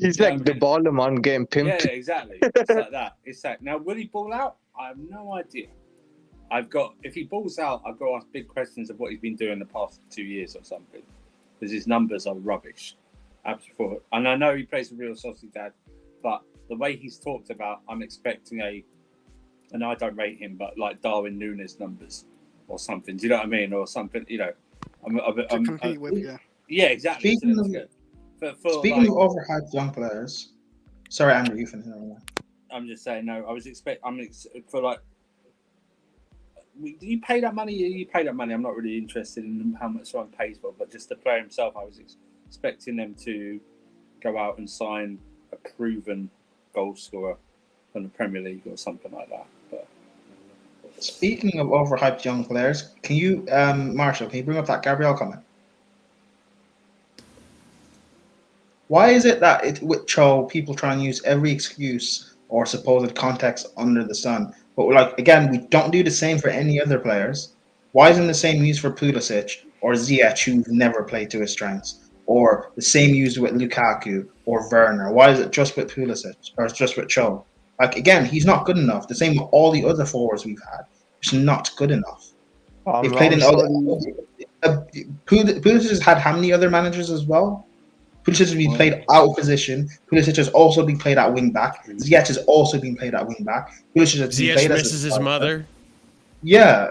He's like the baller man getting pimped. Yeah, exactly. It's like that. It's like, now, will he ball out? I have no idea. If he balls out, I've got to ask big questions of what he's been doing the past 2 years or something, because his numbers are rubbish. Absolutely. And I know he plays for Real Sociedad, but the way he's talked about, I'm expecting and I don't rate him, but like Darwin Núñez numbers or something. Do you know what I mean? Or something, To compete with, yeah. Yeah, exactly. Speaking of overhyped young players, sorry, Andrew, you finish. I'm just saying, no. You pay that money. You pay that money. I'm not really interested in how much someone pays for, but just the player himself, I was expecting them to go out and sign a proven goal scorer from the Premier League or something like that. But Speaking of overhyped young players, can you, Marshall, can you bring up that Gabriel comment? Why is it that with Cho, people try and use every excuse or supposed context under the sun? But again, we don't do the same for any other players. Why isn't the same used for Pulisic or Ziyech, who've never played to his strengths? Or the same used with Lukaku or Werner? Why is it just with Pulisic or just with Cho? Again, he's not good enough. The same with all the other forwards we've had. It's not good enough. They've played in other. Pulisic has had how many other managers as well? Pulisic has been played out of position. Pulisic has also been played at wing back. Ziyech has also been played at wing back. Pulisic has been played misses his mother. Yeah,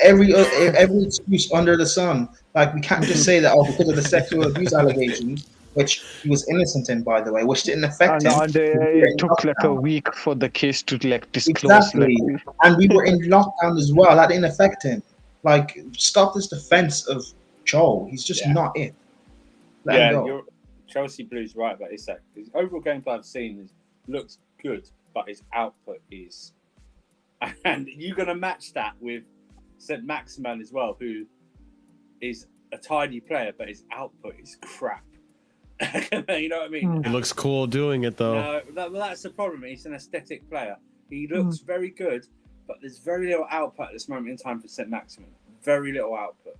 every excuse under the sun. We can't just say that because of the sexual abuse allegations, which he was innocent in, by the way, which didn't affect him. And it took a week for the case to disclose. Exactly, and we were in lockdown as well. That didn't affect him. Stop this defense of Joel. He's just not it. Let him go. Chelsea Blues right about Isak. His overall gameplay I've seen looks good, but his output is. And you're going to match that with St. Maximan as well, who is a tidy player, but his output is crap. You know what I mean? He looks cool doing it, though. No, that's the problem. He's an aesthetic player. He looks very good, but there's very little output at this moment in time for St. Maximan. Very little output.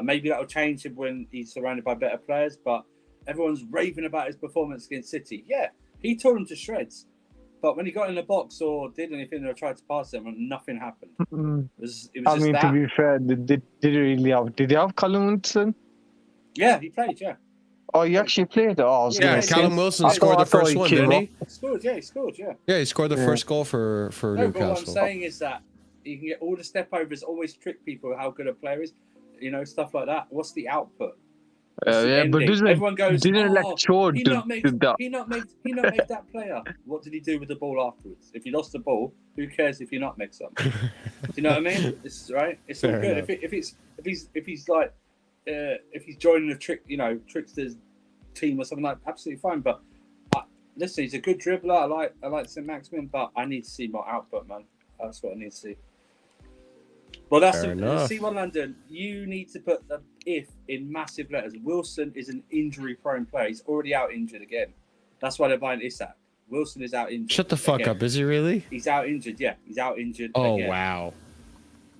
Maybe that'll change when he's surrounded by better players, but everyone's raving about his performance against City. Yeah, he tore them to shreds. But when he got in the box or did anything or tried to pass them, nothing happened. It was that. To be fair, did he have Callum Wilson? Yeah, he played, yeah. Oh, you actually played? Oh, I was Yeah, gonna Yeah, say. Callum Wilson I scored the thought first he one, came didn't off. he? He scored, yeah. Yeah, he scored the Yeah. first goal for No, but what I'm Newcastle. saying is that you can get all the step overs, always trick people how good a player is, stuff like that. What's the output? What's the Yeah, but ending? Everyone goes, didn't like Cho he did not made that. he not made that player. What did he do with the ball afterwards? If he lost the ball, who cares if you not make some? Do you know what I mean? It's right. It's all Fair good. enough. If he's like if he's joining the tricksters team or something like, absolutely fine. But listen, he's a good dribbler. I like St. Maximin, but I need to see more output, man. That's what I need to see. Well, that's Fair enough. C1 London. You need to put the if in massive letters. Wilson is an injury-prone player. He's already out injured again. That's why they're buying Isak. Wilson is out injured. Shut the fuck again. up. Is he really? He's out injured. Yeah, he's out injured. Oh, again. wow.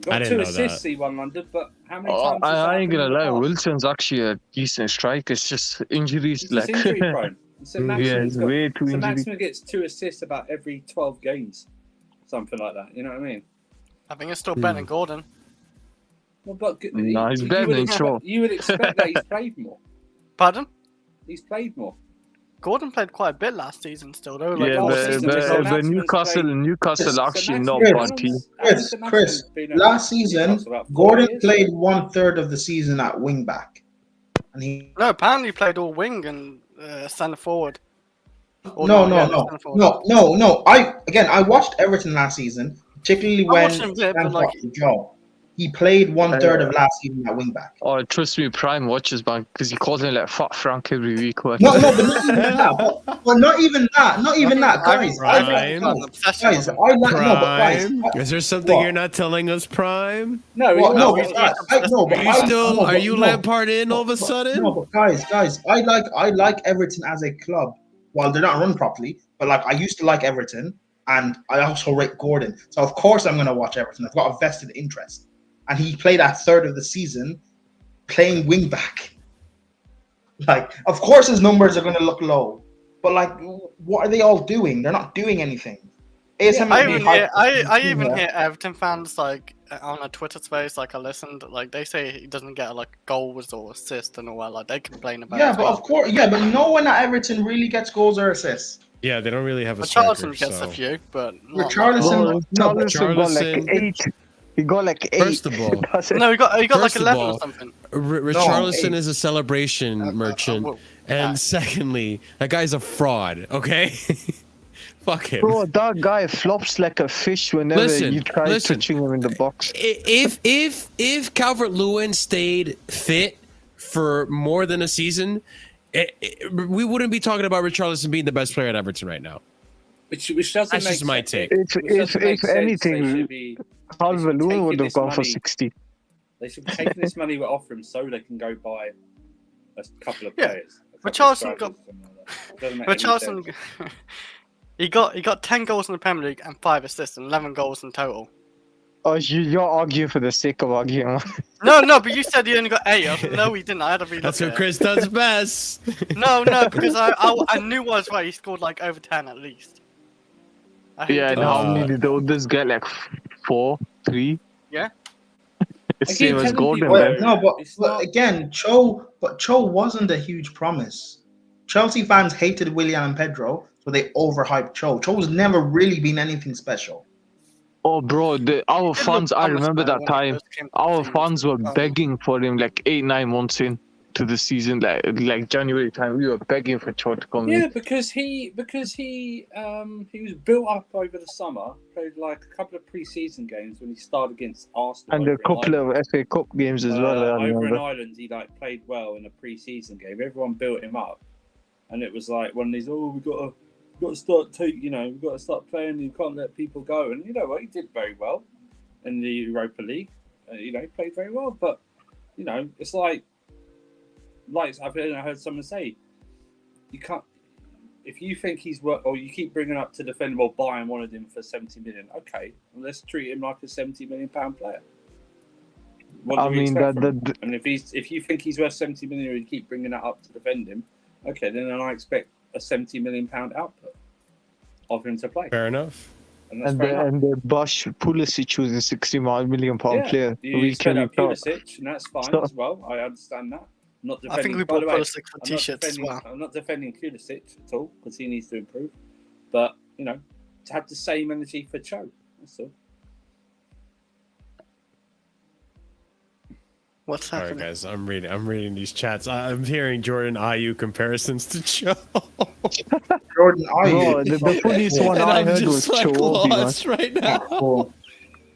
Got I didn't 2 know assists, C1 London, but how many Oh, times? has that I ain't happened gonna in the lie. past? Wilson's actually a decent striker. It's just injuries. He's Like just injury-prone. St. yeah, Maximin's it's way too St. injury. Maximin gets 2 assists about every 12 games, something like that. You know what I mean? I think it's still better than Gordon. Well, but Nah, he's better than Cho. You would expect that he's played more. Pardon? He's played more. Gordon played quite a bit last season still, though. Yeah, last but, season, but, St. but Maximin's Newcastle St. actually not Maximin's- bad team. Chris, last season, Gordon played 1/3 of the season at wing back, and he No, apparently he played all wing and centre forward. Or no. centre forward. I watched Everton last season, particularly I when watched him a bit, but Tranfer like- got the job. He played 1/3 of last season at wing back. Oh, trust me, Prime watches, man, because he calls him like Fat Frank every week. Like. No, but not even that. But not even that. Not even that, guys. I Prime. got an obsession Guys, with I him. like no, but guys. Prime? Is there something What? you're not telling us, Prime? No, Well, no, he's- but guys, Are you still? Are you Lampard in all of a No, sudden? but guys, I like Everton as a club. While they're not run properly, but like I used to like Everton, and I also rate Gordon. So of course I'm going to watch Everton. I've got a vested interest, and he played that 1/3 of the season playing wing back. Like, of course his numbers are going to look low, but like, what are they all doing? They're not doing anything. ASM I even hear Everton fans like on a Twitter space, like I listened, like they say he doesn't get like goals or assists and all that. Like they complain about. Yeah, it as but well. of course, but no one at Everton really gets goals or assists. Yeah, they don't really have a But striker. Charlton gets a So. few, but not Richarlison- like No, but Charlison got like Charlison- 8. He got like 8. First of all, That's it. no, he got like First of 11 all, or something. Richarlison eight. is a celebration merchant, well, and secondly, that guy's a fraud. Okay, fuck him. Bro, that guy flops like a fish whenever Listen, you try listen. touching him in the box. If Calvert-Lewin stayed fit for more than a season, we wouldn't be talking about Richarlison being the best player at Everton right now. which doesn't That's make just my sense. take. Which doesn't make If sense. anything, they should be Calvert-Lewin taking would have this gone for money- 60. They should be taking this money we're offering so they can go buy a couple of Yeah, players. but Charlton got- But But Charlton, he got 10 goals in the Premier League and 5 assists and 11 goals in total. Oh, you're arguing for the sake of arguing. No, but you said he only got 8. I said, no, he didn't. I had to read. That's what Chris does best. No, because I knew I was right. He scored like over 10 at least. Yeah, and how Uh, many did the others get? Like 4, 3? Yeah. It's I same keep as telling Gordon, people- man. Well, no, It's but not- again, Cho wasn't a huge promise. Chelsea fans hated Willian and Pedro, so they overhyped Cho. Cho's never really been anything special. Oh, bro, our He did fans, look I promised, remember though, that when he time. first came to Our the team. fans were begging for him like 8-9 months in to the season, like January time. We were begging for Cho to come Yeah, in. because he was built up over the summer. Played like a couple of pre-season games when he started against Arsenal. And a over in couple Ireland. of FA Cup games as well, I Over in remember. Ireland, he played well in a pre-season game. Everyone built him up, and it was like one of these. Oh, we've got to start we've got to start playing. You can't let people go. And you know what? He did very well in the Europa League. He played very well. But it's like I heard someone say, you can't. If you think he's worth, or you keep bringing up to defend, well, Bayern wanted him for 70 million. Okay, well, let's treat him like a 70 million pound player. What I do we mean, expect that, from him? that, And if you think he's worth 70 million and you keep bringing that up to defend him, okay, then I expect a 70 million pound output of him to play. Fair enough. And that's fair enough. and the Bosch Pulisic was a £60 million player. You We spent can up talk. Pulisic, and that's fine So- as well. I understand that. I'm not I think defending. we By bought the way, Pulisic for t-shirts as well. I'm not defending Pulisic at all because he needs to improve. But to have the same energy for Cho, that's all. What's All right, happening? guys, I'm reading these chats. I'm hearing Jordan Ayew comparisons to Cho. Jordan, are Bro, you? the funniest one And I I'm heard was just like Cho Leaving, man. lost right now. Cool.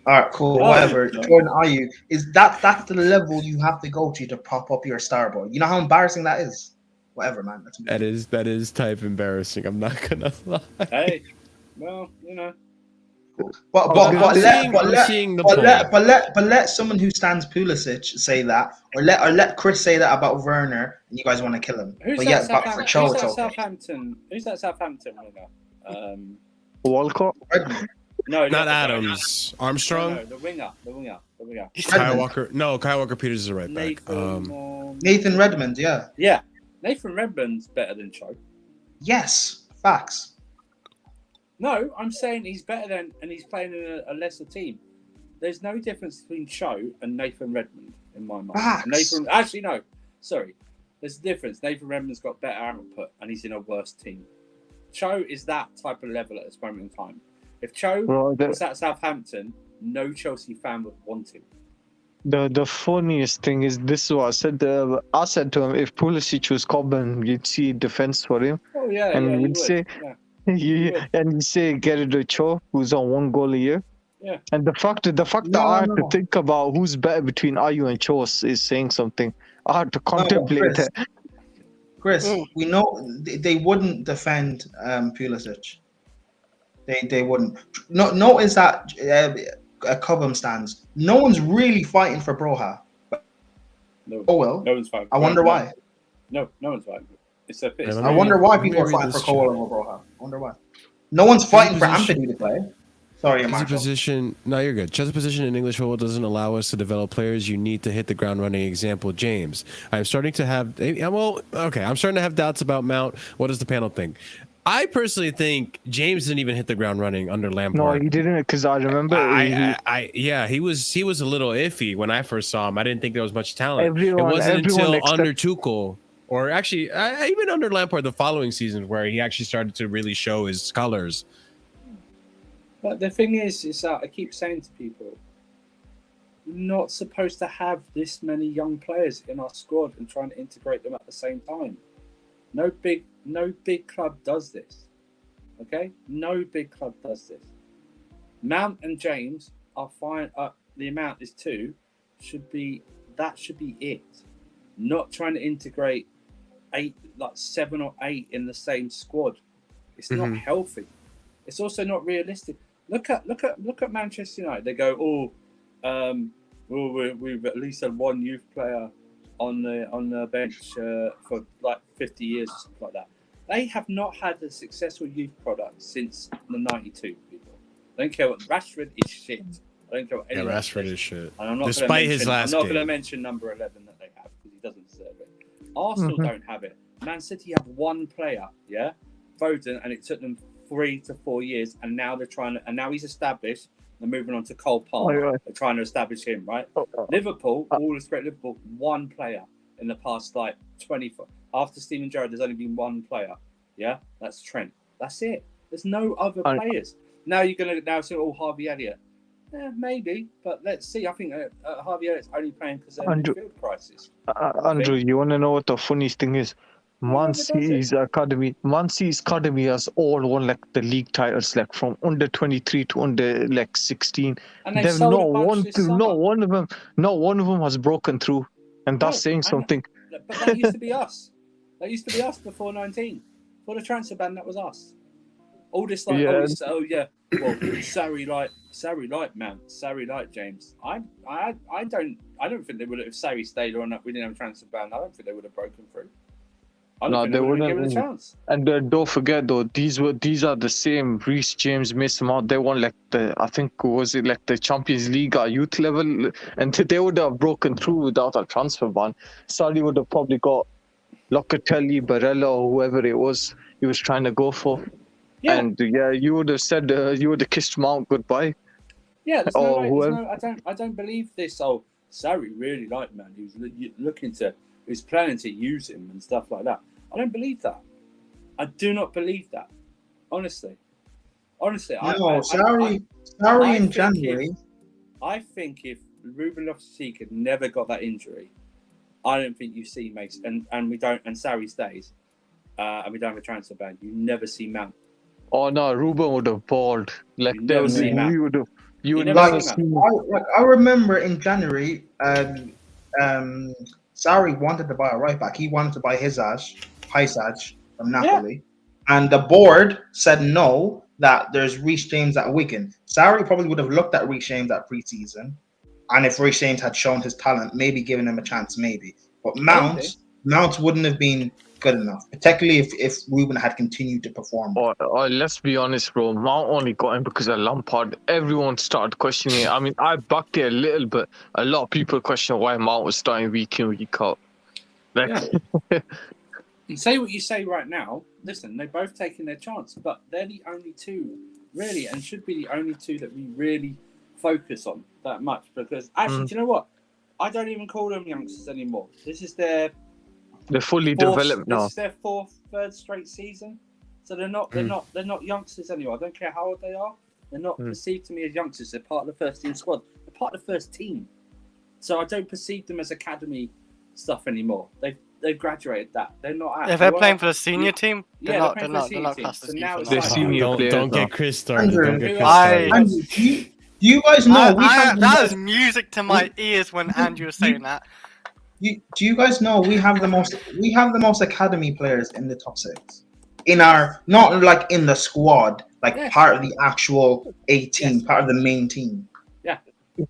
All right, cool. Oh, Whatever. no. Jordan, are you? That's the level you have to go to pop up your star boy? You know how embarrassing that is. Whatever, man. That's That is type embarrassing. I'm not gonna lie. Hey, well, But let someone who stands Pulisic say that, or let Chris say that about Werner, and you guys want to kill him. Who's But that yeah, but for Cho, it's okay. Southampton? Who's that Southampton winger? Walcott. Redmond. No, Not Adams. Armstrong. No, the winger. Kyle Walker. No, Kyle Walker Peters is a right back. Nathan Redmond, yeah. Yeah, Nathan Redmond's better than Cho. Yes, facts. No, I'm saying he's better than, and he's playing in a lesser team. There's no difference between Cho and Nathan Redmond in my mind. Facts. Sorry. There's a difference. Nathan Redmond's got better output, and he's in a worse team. Cho is that type of level at this moment in time. If Cho was at Southampton, no Chelsea fan would want him. The funniest thing is this is what I said. I said to him, if Pulisic was Cobham, you'd see defense for him. Oh yeah, and yeah, we'd say, and you say get it to Cho, who's on 1 goal a year. Yeah. And the fact that I had to think about who's better between Ayew and Cho is saying something. I had to contemplate it. Chris, we know they wouldn't defend Pulisic. They wouldn't. No, notice that Cobham stands. No one's really fighting for Broha. No. Oh well. No one's fighting. I wonder why. No one's fighting. It's a Yeah, I wonder why people are fighting for Cole over Broha. I wonder why. No one's fighting for Anthony to play. Sorry, Chelsea position. No, you're good. Chelsea position in English football doesn't allow us to develop players. You need to hit the ground running. Example, James. I'm starting to have. I'm starting to have doubts about Mount. What does the panel think? I personally think James didn't even hit the ground running under Lampard. No, he didn't, because I remember. He was a little iffy when I first saw him. I didn't think there was much talent. It Everyone wasn't until under Tuchel, or actually even under Lampard the following season, where he actually started to really show his colors. But the thing is that I keep saying to people, we're not supposed to have this many young players in our squad and trying to integrate them at the same time. No big club does this. Okay? No big club does this. Mount and James are fine. The amount is 2. That should be it. Not trying to integrate 7 or 8 in the same squad. It's not healthy. It's also not realistic. Look at Manchester United. They go, we've at least had 1 youth player on the bench for like 50 years or something like that. They have not had a successful youth product since the 92 people. I don't care what Rashford is shit. I don't care what anyone Rashford is shit. And I'm not Despite his last I'm not game. going to mention number 11 that they have because he doesn't deserve it. Arsenal don't have it. Man City have 1 player, yeah, Foden, and it took them 3 to 4 years, and now now he's established. They're moving on to Cole Palmer. They're trying to establish him, right? Liverpool, all respect Liverpool, 1 player in the past 24. After Steven Gerrard, there's only been 1 player. Yeah, that's Trent. That's it. There's no other players. Now you're going to say, Harvey Elliott. Maybe, but let's see. I think Harvey Elliott's only playing because of the midfield crisis. Andrew, you want to know what the funniest thing is? Man City's academy has all won like the league titles, like from under 23 to under 16. And they've sold a bunch this summer. Not one of them has broken through, and that's saying something. But that used to be us. That used to be us before 19. Before the transfer ban, that was us. All this Well, Sarri like Mount, Sarri like James. I don't think they would have, if Sarri stayed or not. We didn't have a transfer ban. I don't think they would have broken through. They wouldn't give it a chance. And don't forget though, these are the same Reece James, Mason Mount. They won the Champions League at youth level, and they would have broken through without a transfer ban. Sarri would have probably got Locatelli, Barella, or whoever it was he was trying to go for. Yeah. And you would have said you would have kissed Mount goodbye. Yeah, I don't believe this. Sarri really liked Man. He was looking to who's planning to use him and stuff like that. I don't believe that. I do not believe that. Honestly. No, Sarri in January. I think if Ruben Loftus-Cheek had never got that injury, I don't think you see Mason and Sarri stays, and we don't have a transfer ban. You never see Mount. Oh no, Ruben would have balled. Like You never them, see Mount. you would never never see see. I remember in January, Sarri wanted to buy a right back. He wanted to buy Hysaj from Napoli, and the board said no. That there's Reece James at Wigan. Sarri probably would have looked at Reece James at pre-season, and if Reece James had shown his talent, maybe given him a chance, maybe. But Mount wouldn't have been good enough, particularly if Ruben had continued to perform. Or let's be honest, bro. Mount only got him because of Lampard. Everyone started questioning it. I mean, I backed it a little, but a lot of people question why Mount was starting week in, week out. And say what you say right now. Listen, they're both taking their chance, but they're the only two, really, and should be the only two that we really focus on that much. Because actually, do you know what? I don't even call them youngsters anymore. This is their they're fully developed now. This is their third straight season, so they're not youngsters anymore. I don't care how old they are. They're not perceived to me as youngsters. They're part of the first team squad. They're part of the first team. So I don't perceive them as academy stuff anymore. They've graduated that. They're not. If they're playing for the senior team, they're not So classed as now youth. They're senior players. Don't now. get Chris started. Andrew, Don't get Chris started. Andrew, do you guys know that was music to my ears when Andrew was saying that. Do you guys know we have the most academy players in the top 6 in our, not like in the squad, like part of the actual 18, part of the main team.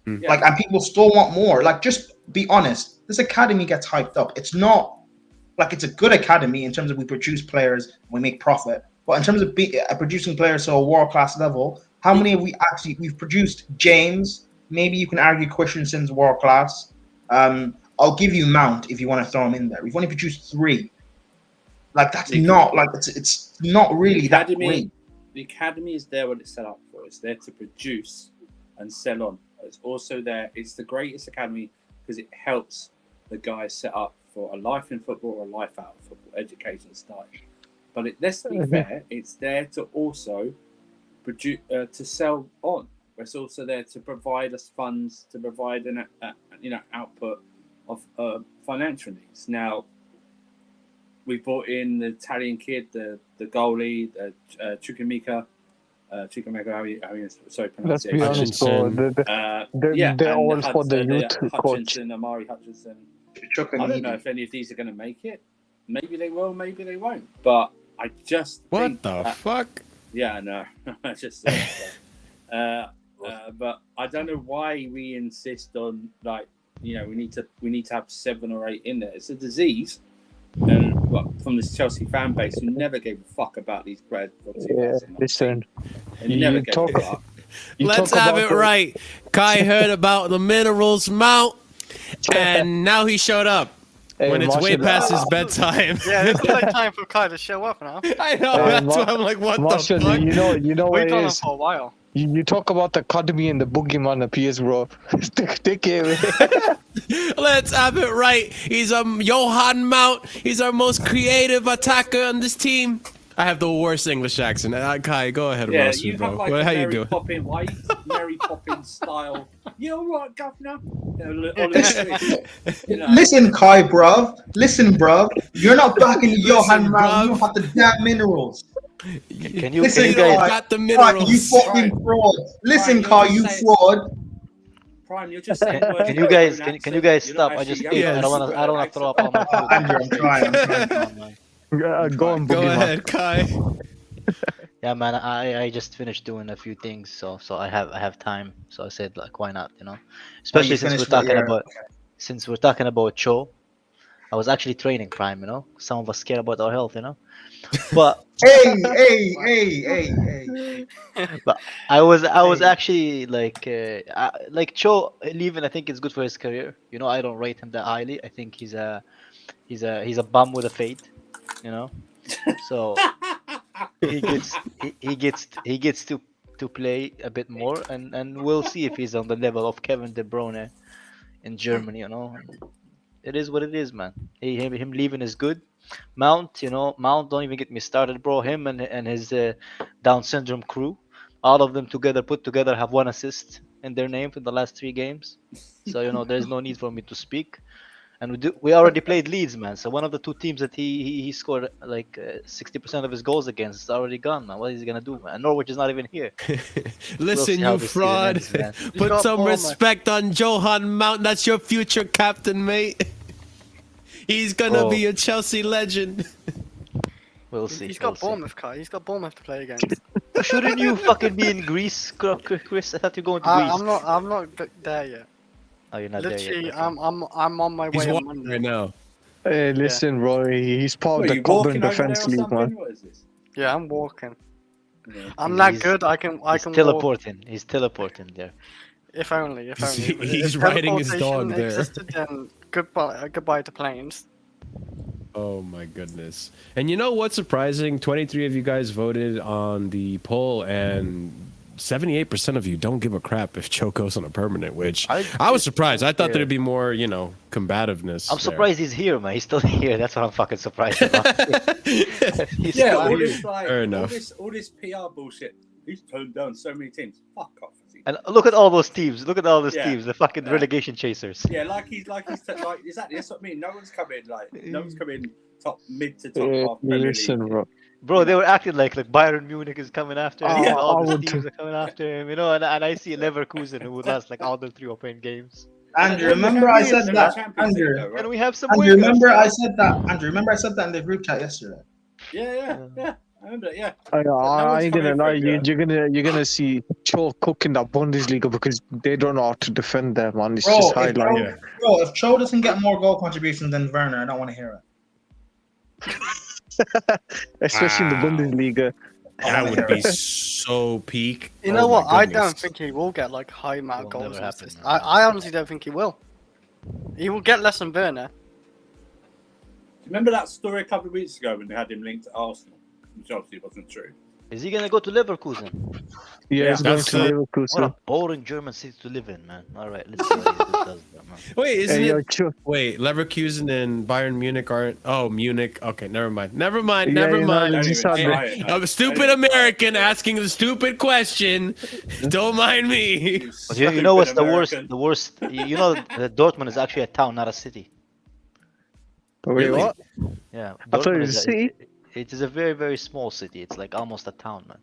Like, and people still want more. Like, just be honest. This academy gets hyped up. It's not like it's a good academy in terms of we produce players, we make profit. But in terms of producing players to a world-class level, how many have we've produced? James, maybe you can argue Christensen's world-class. I'll give you Mount if you want to throw him in there. We've only produced 3. Like, that's not, like, it's not really that great. The academy is there what it's set up for. It's there to produce and sell on. It's also there. It's the greatest academy because it helps the guys set up for a life in football or a life out of football, education style. But let's be fair, it's there to also produce, to sell on. It's also there to provide us funds, to provide an output of financial needs. Now, we brought in the Italian kid, the goalie, Chukwuemeka. Sorry, Let's be honest, pronunciation. bro. They're all for the youth coach. Amari Hutchinson. I don't know if any of these are going to make it. Maybe they will, maybe they won't. But I just What the fuck? Yeah, no. I just but I don't know why we insist on, like, you know, we need to have 7 or 8 in there. It's a disease. And from this Chelsea fan base who never gave a fuck about these grads. Listen. Let's have it right. Kai heard about the minerals Mount, and now he showed up when it's way past his bedtime. Yeah, it's like time for Kai to show up now. I know. That's why I'm like, what Marshall, the fuck? You know what We've it done it is. for a while. You talk about the academy and the boogeyman appears, bro. Take it away. Let's have it right. He's Johan Mount. He's our most creative attacker on this team. I have the worst English accent. Kai, go ahead, Yeah, roast me, you bro. have like How you Mary doing? Poppins, why Mary Poppins style. You all right, governor? Listen, Kai, bruv. Listen, bruv. You're not backing Johan Mount. You have the damn minerals. Can you Listen, guys? got the Kai, minerals. you fucking fraud. Listen, Kai, you fraud. Prime, you're just saying Can you guys? Can you guys stop? I just I don't want to throw up all my food. Andrew, I'm trying. Go on, Go boogeyman. ahead, Kai. Yeah, man. I just finished doing a few things, so I have time. So I said, like, why not? You know, especially since we're talking about Cho. I was actually training, Prime. You know, some of us care about our health. You know, but Hey. but I was actually like Cho leaving. I think it's good for his career. You know, I don't rate him that highly. I think he's a bum with a fade. You know, so he gets to play a bit more, and we'll see if he's on the level of Kevin De Bruyne in Germany. You know, It is what it is, man. Him leaving is good. Mount, Mount, don't even get me started, bro. Him and his Down syndrome crew, all of them put together, have 1 assist in their name for the last 3 games. So there's no need for me to speak. And we already played Leeds, man. So one of the 2 teams that he scored like 60% of his goals against is already gone, man. What is he gonna do, man? Norwich is not even here. Listen, see how you this season fraud. ends, man. Put got some Bournemouth. respect on Johan Mount. That's your future captain, mate. He's gonna Bro. be a Chelsea legend. We'll see. He's we'll got see. Bournemouth, Kai. He's got Bournemouth to play against. Shouldn't you fucking be in Greece, Chris? I thought you're going to Greece. I'm not there yet. Oh, you're not there Literally, yet. okay. I'm on my He's way on walking Monday. right now. Hey, listen, bro. He's part What, of are the you Cobham walking over there or Defense League, something? man. What is this? Yeah, I'm walking. Yeah. I'm that He's- good. I can He's walk. teleporting. He's teleporting there. If only. If only. He's If riding his teleportation dog there. Existed, then goodbye to planes. Oh my goodness. And you know what's surprising? 23 of you guys voted on the poll, and 78% of you don't give a crap if Cho goes on a permanent, which I was surprised. I thought Yeah. there'd be more, combativeness. I'm surprised he's here, man. He's still here. That's what I'm fucking surprised about. He's Yeah, still all here. this like Fair enough. all this PR bullshit. He's turned down so many teams. Fuck off. And look at all those teams. Look at all those Yeah. teams. The fucking Yeah. relegation chasers. Yeah, like exactly. That's what I mean. No one's come in top mid to top Hey, half Premier listen, League. bro. Bro, they were acting like Bayern Munich is coming after him. Yeah, all I the would teams too. are coming after him. And I see Leverkusen who would lost like all their 3 open games. Andrew, remember I said They're that. Champions League, Andrew, though, right? And we have some Andrew, wingers. remember I said that. Andrew, remember I said that in the group chat yesterday. Yeah. I remember that, yeah. I one's ain't gonna coming lie, for it, you're gonna see Cho cooking that Bundesliga because they don't know how to defend them, man. It's Bro, just if highlight. Yeah. If Cho doesn't get more goal contributions than Werner, I don't want to hear it. Especially in the Wow. Bundesliga. That would be so peak. You Oh know my what? I goodness. don't think he will get like high amount of Will goals. never and happen, assists. man. I honestly don't think he will. He will get less than Werner. Remember that story a couple of weeks ago when they had him linked to Arsenal, which obviously wasn't true. Is he gonna go to Leverkusen? Yeah, he's going That's to the- What a Leverkusen. boring German city to live in, man. All right, let's see how he does that, man. Wait, isn't Hey, it? yo, Cho. Wait, Leverkusen and Bayern Munich aren't. Oh, Munich. Okay, never mind. Never mind. Yeah, Never you know, mind. they Don't just even had try the- it, no. I'm a stupid Don't even try it. American asking the stupid question. Don't mind me. But you know what's the stupid worst? American. The worst. You know that Dortmund is actually a town, not a city. Wait, Really? what? Yeah. I thought it Dortmund was a city. It is a very, very small city. It's like almost a town, man.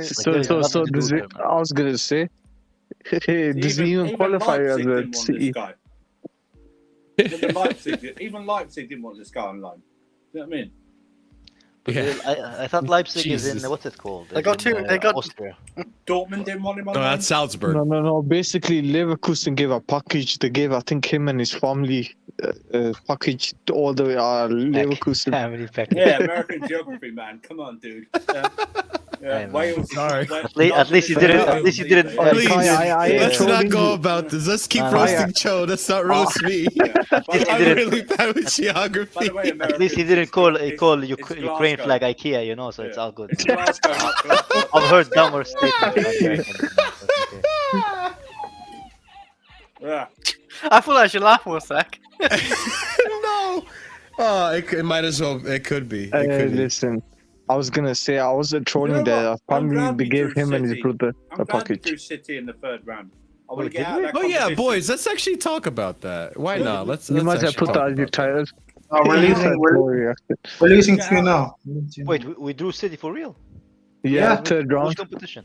So, there's so, nothing so to does do it? there, man. I was gonna say, does he even qualify as Leipzig a didn't want city? this guy. Even Leipzig didn't want this guy online. You know what I mean? Yeah. I thought Leipzig is Jesus. in what's it called? They got It's in, two- they got- Austria. Dortmund didn't want him No, online. that's Salzburg. No. Basically, Leverkusen gave a package. They gave, I think, him and his family package to all the Leverkusen. Family package. Yeah, American geography, man. Come on, dude. Hey, man. Wales. Sorry. At least you didn't. At least you didn't. Please, I ain't let's not trolling go you. about this. Let's keep No, roasting Cho. Let's not roast me. I'm didn't- really bad with By geography. the way, At least he didn't call Ukraine flag IKEA, so it's Yeah. all good. It's Glasgow, not Glasgow. I've heard dumber statements about Americans. That's okay. Yeah. I thought I should laugh for a sec. No. Oh, it might as well. It could be. It could be. Listen, I was gonna say I wasn't trolling You know there. what? I'm Apparently, glad they we gave drew him and his City. brother I'm a glad we package. drew City in the third round. I want Wait, to get did out of that Oh yeah, competition. boys. Let's actually talk about that. Why not? Let's. You might let's have actually put talk that as your about that. title. Oh, we're losing. We're losing Get 2-0. Wait, we drew City for real? Yeah, Yeah. third Which round. competition?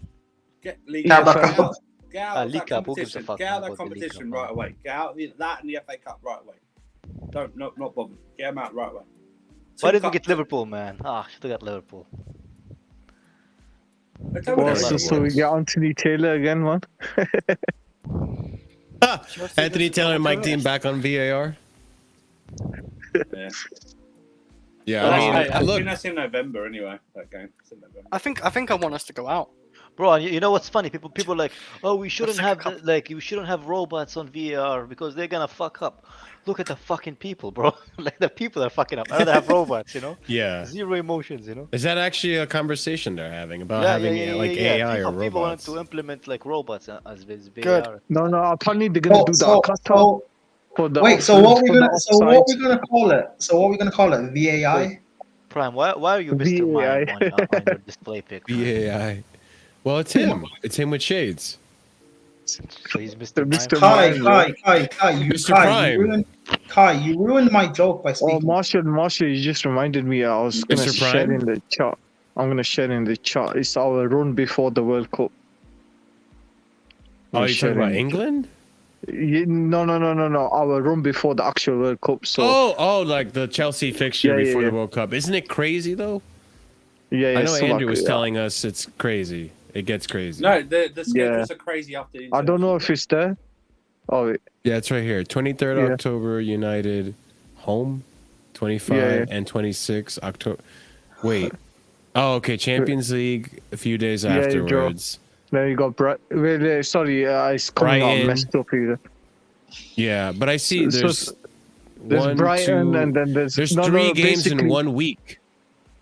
Get League Yeah, Cup. but- Get out. Get out of League that Cup, who gives a competition. fuck Get out of about that the League competition Cup, right away. Get out that and the FA Cup right away. Not bother. Get them out right away. Why Two did we get cups. Liverpool, man? Should have got Liverpool. I tell you Well, what, so we get Anthony Taylor again, man. Ah, Anthony Taylor and Mike Dean back on VAR. Yeah. Yeah, Well, I mean, I think look. that's in November anyway. That game. It's in November. I think I want us to go out. Bro, you know what's funny? People are like, oh, we shouldn't Let's take a have we shouldn't have robots on VAR because they're gonna fuck up. Look at the fucking people, bro. Like the people are fucking up. I'd rather have robots, Yeah. Zero emotions, Is that actually a conversation they're having about having like AI or People wanted robots? to implement like robots as VAR. Good. No, apparently they're gonna do that. I can't tell. for the Wait, so offload, what we for the gonna so what we offsides. gonna call it? So what we gonna call it? VAI? Wait. Prime, why are you Mr. VAI. Mime on your display pic? man? BAI. Well, it's him. It's him with shades. So he's The Mr. Mime. Mr. Kai, Mime, bro. Mr. Prime. You ruined my joke by Oh, speaking. Marshall, you just reminded me. I was gonna Mr. share Prime? in the chat. I'm gonna share in the chat. It's our run before the World Cup. Oh, you talking about England? No. Our run before the actual World Cup. So Like the Chelsea fixture Yeah, before yeah. the World Cup. Isn't it crazy though? yeah, I know so Andrew like, was telling us it's crazy. It gets crazy. No, the schedules are crazy after the I don't know if it's there. Oh, wait. Yeah, it's right here. 23rd Yeah. October, United home. 25 Yeah. and 26 October. Wait. Oh, okay. Champions League a few days Yeah, you draw. afterwards. There you go, sorry, it's coming out Brighton. messed up here. Yeah, but I see So there's There's one, Brighton, two- and then there's three games in basically- 1 week.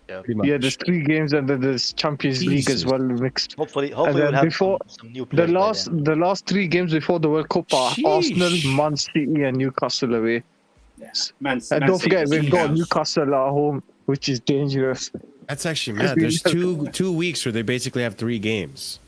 Yeah. Pretty much. Yeah, there's 3 games, and then there's Champions League as Jesus. well mixed. Hopefully then we'll have before- some new The players. by then. last 3 games before the World Cup are Sheesh. Arsenal, Man City, and Newcastle away. Yeah. Man And don't forget, City, we've got House. Newcastle at home, which is dangerous. That's actually mad. There's two weeks where they basically have 3 games.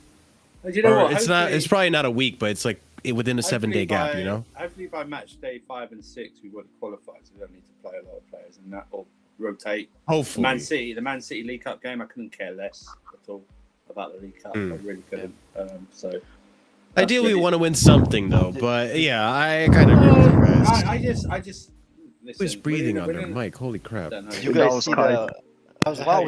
Do you know Or what? it's not. Hopefully- It's probably not a week, but it's like within a 7-day gap. by- You know. Hopefully by match day 5 and 6 we would qualify, so we don't need to play a lot of players and that will rotate. Hopefully. The Man City League Cup game, I couldn't care less at all about the League Cup. I really couldn't. So Ideally, we really- want to win something though. But yeah, I kind of agree with you guys. I just. Listen, Who's breathing on their the mic? Holy crap! You That guys was see Kai. the?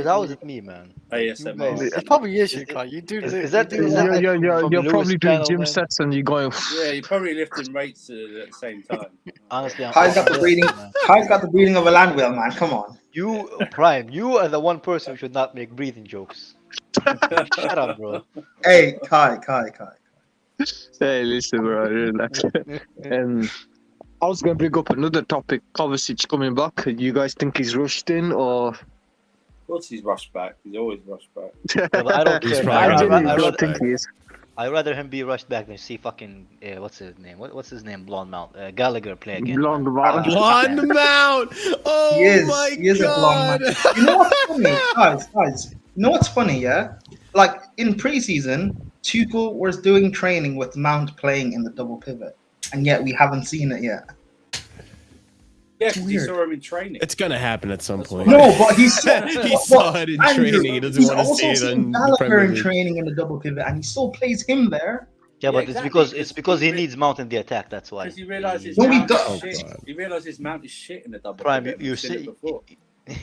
That was me, man. ASMR. It probably is you, Kai. You do. Is that- you do is that- that- You're from you're Lewis probably doing channel, gym man. sets, and you're going. Yeah, you're probably lifting weights at the same time. Honestly, I'm Kai's got the breathing. Kai's got the breathing of a land wheel, man. Come on. You, Prime, you are the one person who should not make breathing jokes. Shut up, bro. Hey, Kai. Hey, listen, bro, relax. I was gonna bring up another topic. Kovacic coming back. You guys think he's rushed in, or? Of course, he's rushed back. He's always rushed back. Yeah, but I don't He's care. probably I not genuinely rushed don't back. think he is. I'd rather him be rushed back than see fucking what's his name? What's his name? Blonde Mount Gallagher play again. Blonde man. man. Blonde Mount. Oh He is. my He is a god! blonde man. You know what's funny, guys? You know what's funny? Yeah, like in preseason, Tuchel was doing training with Mount playing in the double pivot, and yet we haven't seen it yet. Yeah, It's because you weird. saw him in training. It's gonna happen at some That's point. No, but he saw, He saw it in training. He doesn't he's want to also see it seen in the Gallagher Premier in League. training in the double pivot, and he still plays him there. Yeah, but exactly, it's because he needs Mount in the attack. That's why. Because he realizes No, he Mount don't. is shit. Oh, God. He realizes Mount is shit in the double. Prime, pivot. you We've seen it see, before.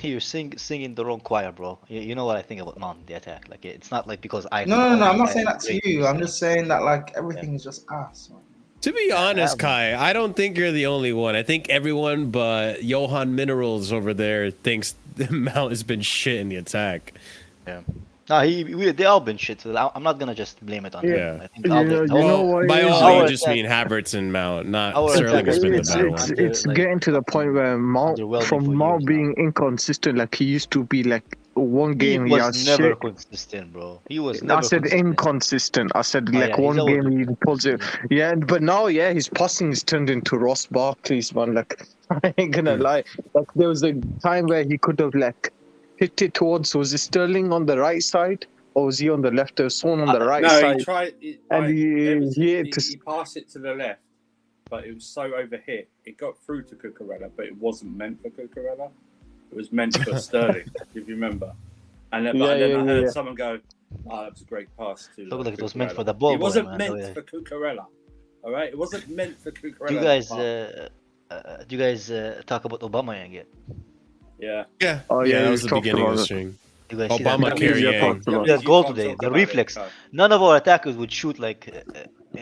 you're singing the wrong choir, bro. You know what I think about Mount in the attack. Like it's not like because I. No, I'm not I saying that to agree. you. I'm just saying that like everything is just ass. Man. To be honest, Kai, I don't think you're the only one. I think everyone but Johan Minerals over there thinks Mount has been shit in the attack. No, they all been shit. So I'm not gonna just blame it on him. Yeah. I think all the- You the whole- know what By it is? all, Our you just attack- mean Havertz and Mount, not Our Sterling has attack been the is- better it's- one. It's getting to the point where Mount, Underwhelming from for Mount years being inconsistent, like he used to be, like one He game he was has never shit. consistent, bro. He was I never. said consistent. inconsistent. I said Oh, like yeah, one he's always- game he pulls it. Yeah, but now his passing is turned into Ross Barkley's, man. Like I ain't gonna lie. Like there was a time where he could have like hit it towards, was it Sterling on the right side or was he on the left? There was someone on the right No, side. he tried. And he passed it to the left, but it was so overhit. It got through to Cucurella, but it wasn't meant for Cucurella. It was meant for Sterling, if you remember. And then, I heard someone go, "Oh, that was a great pass to." Looked like it was meant Cucurella." for the ball It wasn't boy, man. meant Oh, yeah. for Cucurella. All right, it wasn't meant for Cucurella. Do you guys talk about Obama yet? Yeah. Yeah, Oh, yeah, that we was the talked beginning of about the it. stream. You guys see that? Obama carrying. Yeah, goal today. The reflex. None of our attackers would shoot like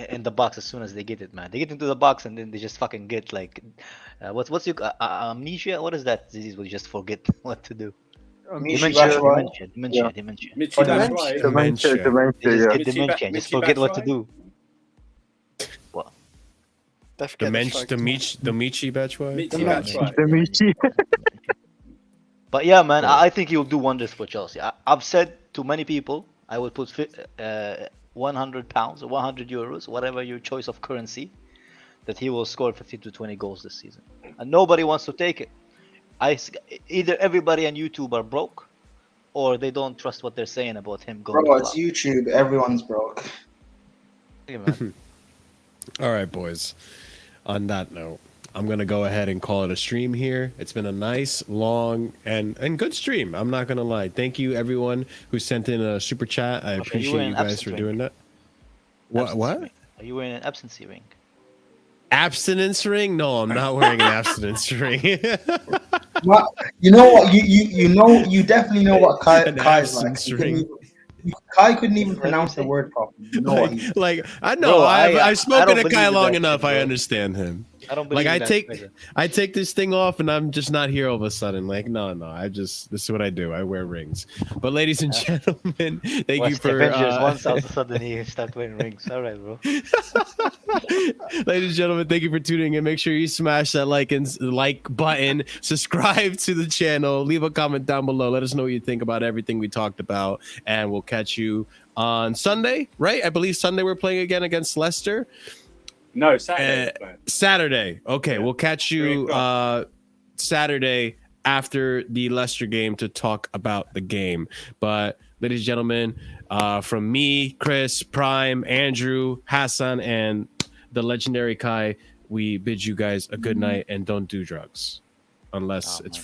in the box as soon as they get it, man. They get into the box and then they just fucking get like, what's your amnesia? What is that disease where you just forget what to do? Dementia. Mitchie, that's right. Dementia. They just yeah. get dementia. Just Mitchie forget what to Batshuayi? do. Let's The get Mench, strike. the Michi Batchway. Mitchie, that's right. The Michi. But yeah, man, I think he'll do wonders for Chelsea. I've said to many people, I would put £100 or €100, whatever your choice of currency, that he will score 15 to 20 goals this season, and nobody wants to take it. Either everybody on YouTube are broke, or they don't trust what they're saying about him going. Bro, it's YouTube. Everyone's broke. Hey, man. All right, boys. On that note, I'm gonna go ahead and call it a stream here. It's been a nice, long, and good stream. I'm not gonna lie. Thank you, everyone who sent in a super chat. I appreciate you guys for doing that. What? Are you wearing an absentee ring? Abstinence ring? No, I'm not wearing an abstinence ring. What? You know what? You definitely know what Kai's like. abstinence ring. Kai couldn't even pronounce the word properly. You know what he's Like I know, Bro, I've spoken to don't Kai believe long that enough. shit, I bro. understand him. I don't Like believe I take this thing off and I'm just not here all of a sudden. Like no, this is what I do. I wear rings. But ladies and gentlemen, thank you for Avengers once all of a sudden he stopped wearing rings. All right, bro. Ladies and gentlemen, thank you for tuning in. Make sure you smash that like button, subscribe to the channel, leave a comment down below. Let us know what you think about everything we talked about, and we'll catch you on Sunday, right? I believe Sunday we're playing again against Leicester. No, Saturday. Saturday. Okay, Yeah. we'll catch 3 you o'clock. Saturday after the Leicester game to talk about the game. But ladies and gentlemen, from me, Chris, Prime, Andrew, Hassan, and the legendary Kai, we bid you guys a good night and don't do drugs unless it's free.